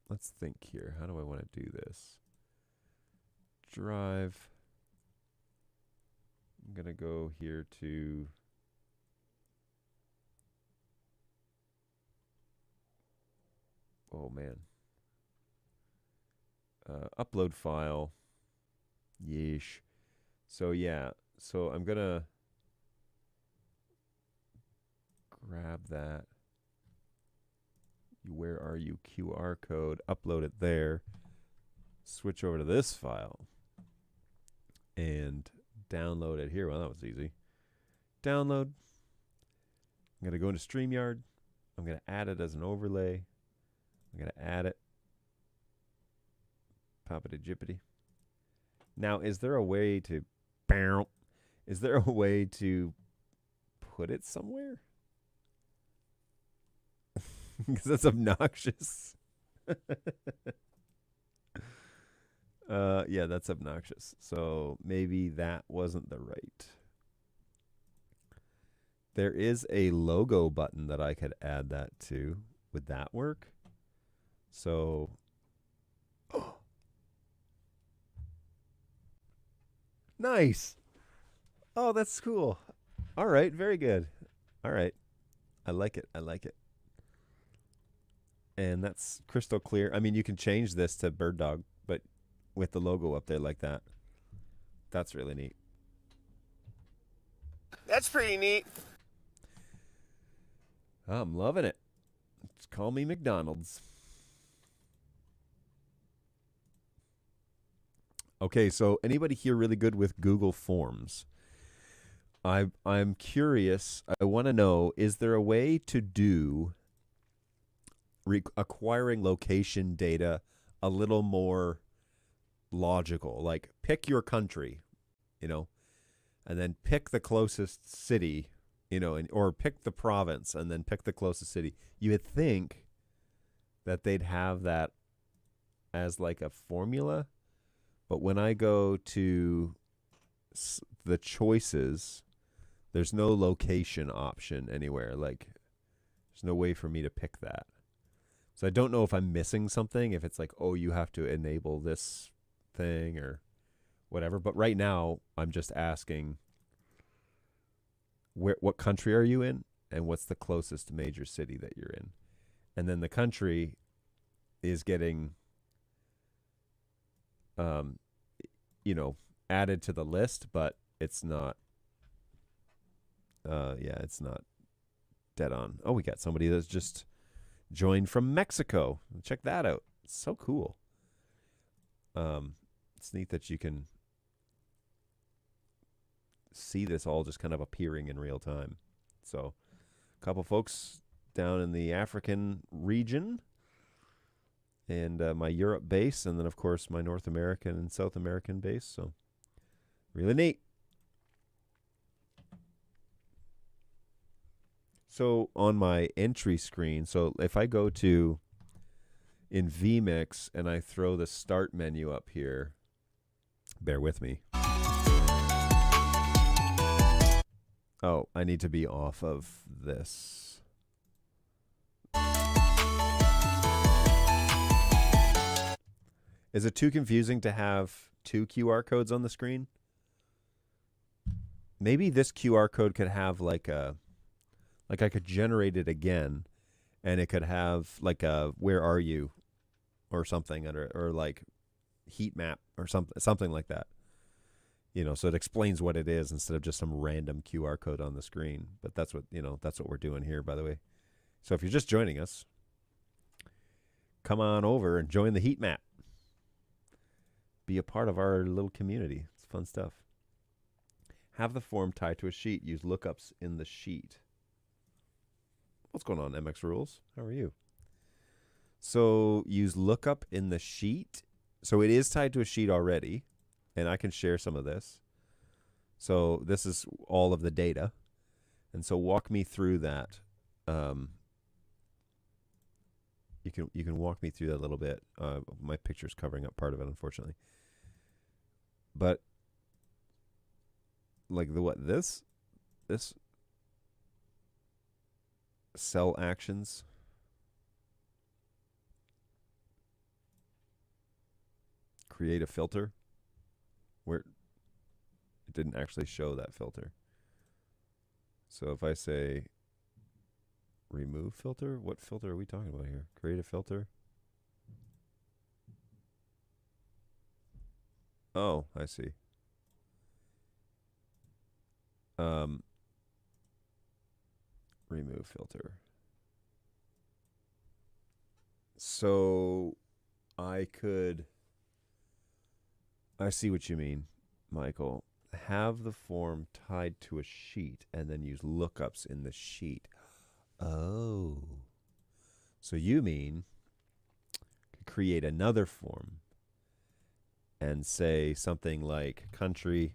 S4: Let's think here. How do I want to do this? Drive. I'm going to go here to... oh, man. Upload file. Yeesh. So, yeah. So I'm going to grab that. Where are you? QR code. Upload it there. Switch over to this file. And download it here. Well, that was easy. Download. I'm going to go into StreamYard. I'm going to add it as an overlay. I'm going to add it. Pop it a jippity. Now, is there a way to... is there a way to put it somewhere? Because that's obnoxious. Yeah, that's obnoxious. So maybe that wasn't the right. There is a logo button that I could add that to. Would that work? So
S2: Nice. Oh, that's cool. All right, very good. All right. I like it. I like it. And that's crystal clear. I mean, you can change this to Bird Dog, but with the logo up there like that. That's really neat.
S5: That's pretty neat.
S2: I'm loving it. Just call me McDonald's. Okay, so anybody here really good with Google Forms? I'm curious. I want to know, is there a way to do acquiring location data a little more logical? Like pick your country, and then pick the closest city, or pick the province and then pick the closest city. You would think that they'd have that as like a formula, but when I go to the choices, there's no location option anywhere. Like, there's no way for me to pick that. So I don't know if I'm missing something, if it's like, oh, you have to enable this thing or whatever. But right now, I'm just asking, what country are you in, and what's the closest major city that you're in? And then the country is getting, added to the list, but it's not. It's not dead on. Oh, we got somebody that's just joined from Mexico. Check that out. It's so cool. It's neat that you can see this all just kind of appearing in real time. So, a couple folks down in the African region, and my Europe base, and then, of course, my North American and South American base. So, really neat. So on my entry screen, so if I go to in vMix and I throw the start menu up here, bear with me. Oh, I need to be off of this. Is it too confusing to have two QR codes on the screen? Maybe this QR code could have like I could generate it again, and it could have like a "Where are you?" or something, or like heat map or something like that. So it explains what it is instead of just some random QR code on the screen. But that's what we're doing here, by the way. So if you're just joining us, come on over and join the heat map. Be a part of our little community. It's fun stuff. Have the form tied to a sheet. Use lookups in the sheet. What's going on, MX Rules? How are you? So use lookup in the sheet. So it is tied to a sheet already, and I can share some of this. So this is all of the data. And so walk me through that. You can walk me through that a little bit. My picture's covering up part of it, unfortunately. But like this cell actions. Create a filter. Where it didn't actually show that filter. So if I say remove filter, what filter are we talking about here? Create a filter. Oh, I see. Remove filter. So I see what you mean, Michael. Have the form tied to a sheet and then use lookups in the sheet. Oh. So you mean create another form and say something like country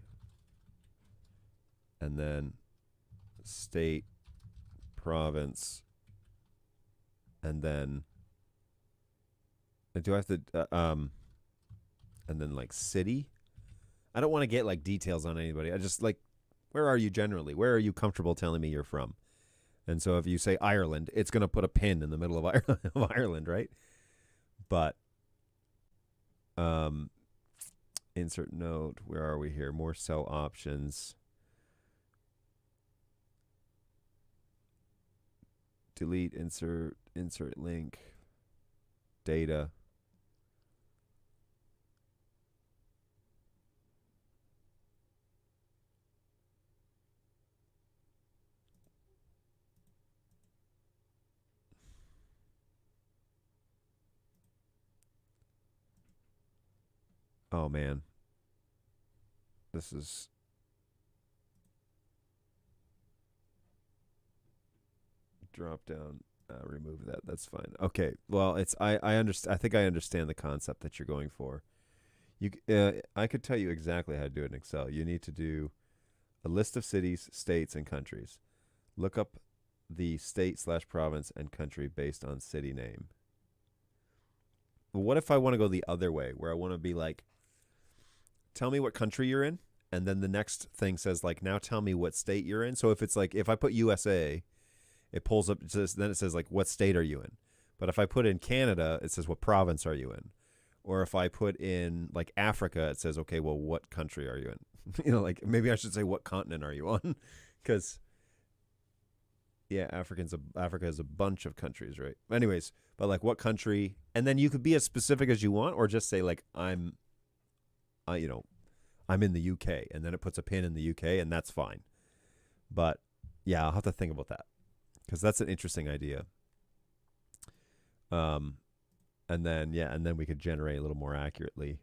S2: and then state, province, and then do I have to and then like city? I don't want to get like details on anybody. I just like, where are you generally? Where are you comfortable telling me you're from? And so if you say Ireland, it's going to put a pin in the middle of Ireland, right? But
S4: Insert note. Where are we here? More cell options. Delete, insert link. Data. Oh man. This is drop down, remove that. That's fine. Okay. Well, it's I understand. I think I understand the concept that you're going for. I could tell you exactly how to do it in Excel. You need to do a list of cities, states, and countries. Look up the state/province and country based on city name. What if I want to go the other way, where I want to be like, tell me what country you're in, and then the next thing says like, now tell me what state you're in. So if it's like, if I put USA, it pulls up, then it says like, what state are you in? But if I put in Canada, it says, what province are you in? Or if I put in like Africa, it says, okay, well, what country are you in? You know, like maybe I should say, what continent are you on? Because yeah, Africa has a bunch of countries, right? Anyways, but like what country, and then you could be as specific as you want, or just say like, I'm in the UK, and then it puts a pin in the UK, and that's fine. But yeah, I'll have to think about that, because that's an interesting idea. And then we could generate a little more accurately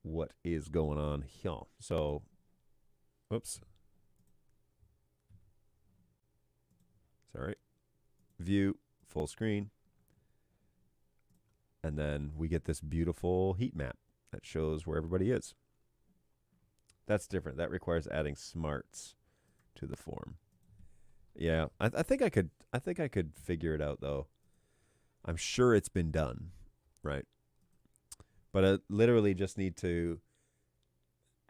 S4: what is going on here. So, oops. Sorry. View, full screen. And then we get this beautiful heat map that shows where everybody is. That's different. That requires adding smarts to the form. Yeah, I think I could figure it out though. I'm sure it's been done, right? But I literally just need to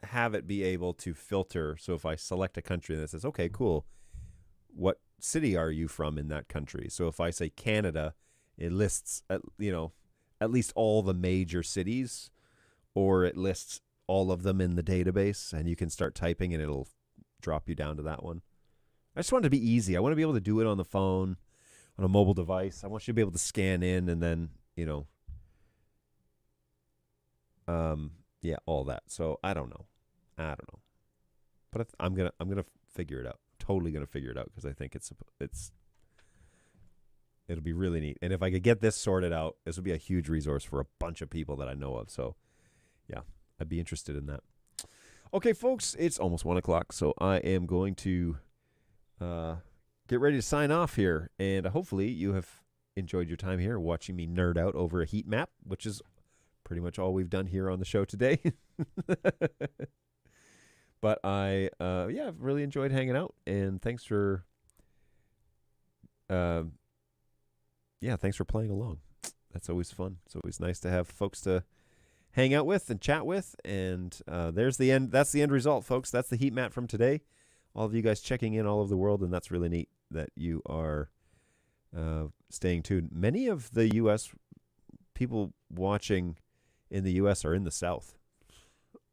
S4: have it be able to filter. So if I select a country and it says, okay, cool, what city are you from in that country? So if I say Canada, it lists at least all the major cities, or it lists all of them in the database, and you can start typing and it'll drop you down to that one. I just want it to be easy. I want to be able to do it on the phone, on a mobile device. I want you to be able to scan in and then, all that. So I don't know. But I'm going to figure it out. Totally going to figure it out, because I think it'll be really neat. And if I could get this sorted out, this would be a huge resource for a bunch of people that I know of. So yeah, I'd be interested in that. Okay, folks, it's almost 1 o'clock, so I am going to get ready to sign off here. And hopefully you have enjoyed your time here watching me nerd out over a heat map, which is pretty much all we've done here on the show today. But I've really enjoyed hanging out, and thanks for playing along. That's always fun. It's always nice to have folks to hang out with and chat with. And there's the end. That's the end result, folks. That's the heat map from today. All of you guys checking in all over the world, and that's really neat that you are staying tuned. Many of the U.S. people watching in the U.S. are in the South.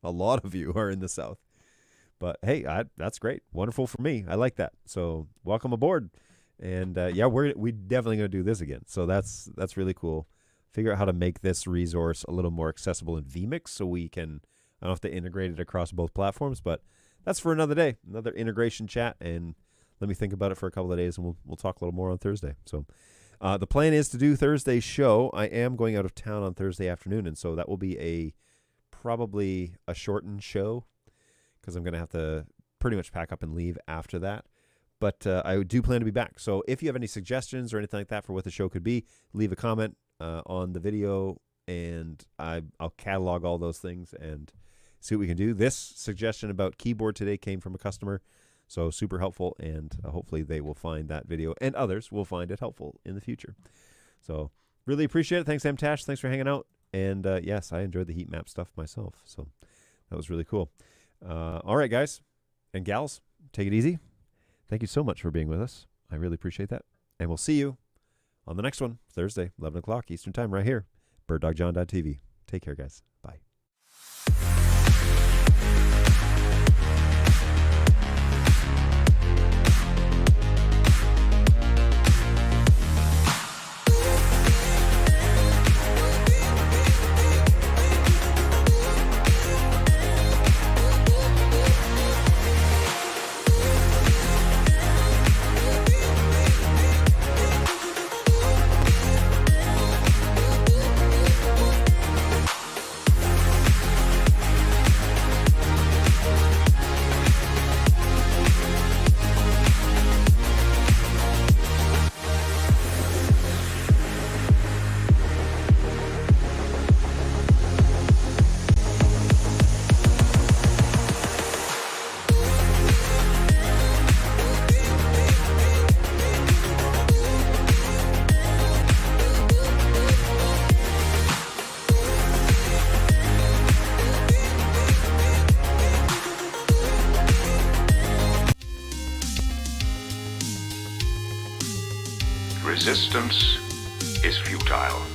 S4: A lot of you are in the South. But hey, that's great. Wonderful for me. I like that. So welcome aboard. And we definitely going to do this again. So that's really cool. Figure out how to make this resource a little more accessible in vMix, so we can, I don't have to integrate it across both platforms, but that's for another day, another integration chat. And let me think about it for a couple of days, and we'll talk a little more on Thursday. So the plan is to do Thursday's show. I am going out of town on Thursday afternoon, and so that will be probably a shortened show, because I'm going to have to pretty much pack up and leave after that. But I do plan to be back. So if you have any suggestions or anything like that for what the show could be, leave a comment on the video, and I'll catalog all those things and see what we can do. This suggestion about keyboard today came from a customer, so super helpful, and hopefully they will find that video, and others will find it helpful in the future. So really appreciate it. Thanks, Tash. Thanks for hanging out. And yes, I enjoyed the heat map stuff myself, so that was really cool. All right, guys and gals, take it easy. Thank you so much for being with us. I really appreciate that. And we'll see you on the next one, Thursday, 11 o'clock Eastern Time, right here, BirdDogJohn.tv. Take care, guys. Bye.
S7: Resistance is futile.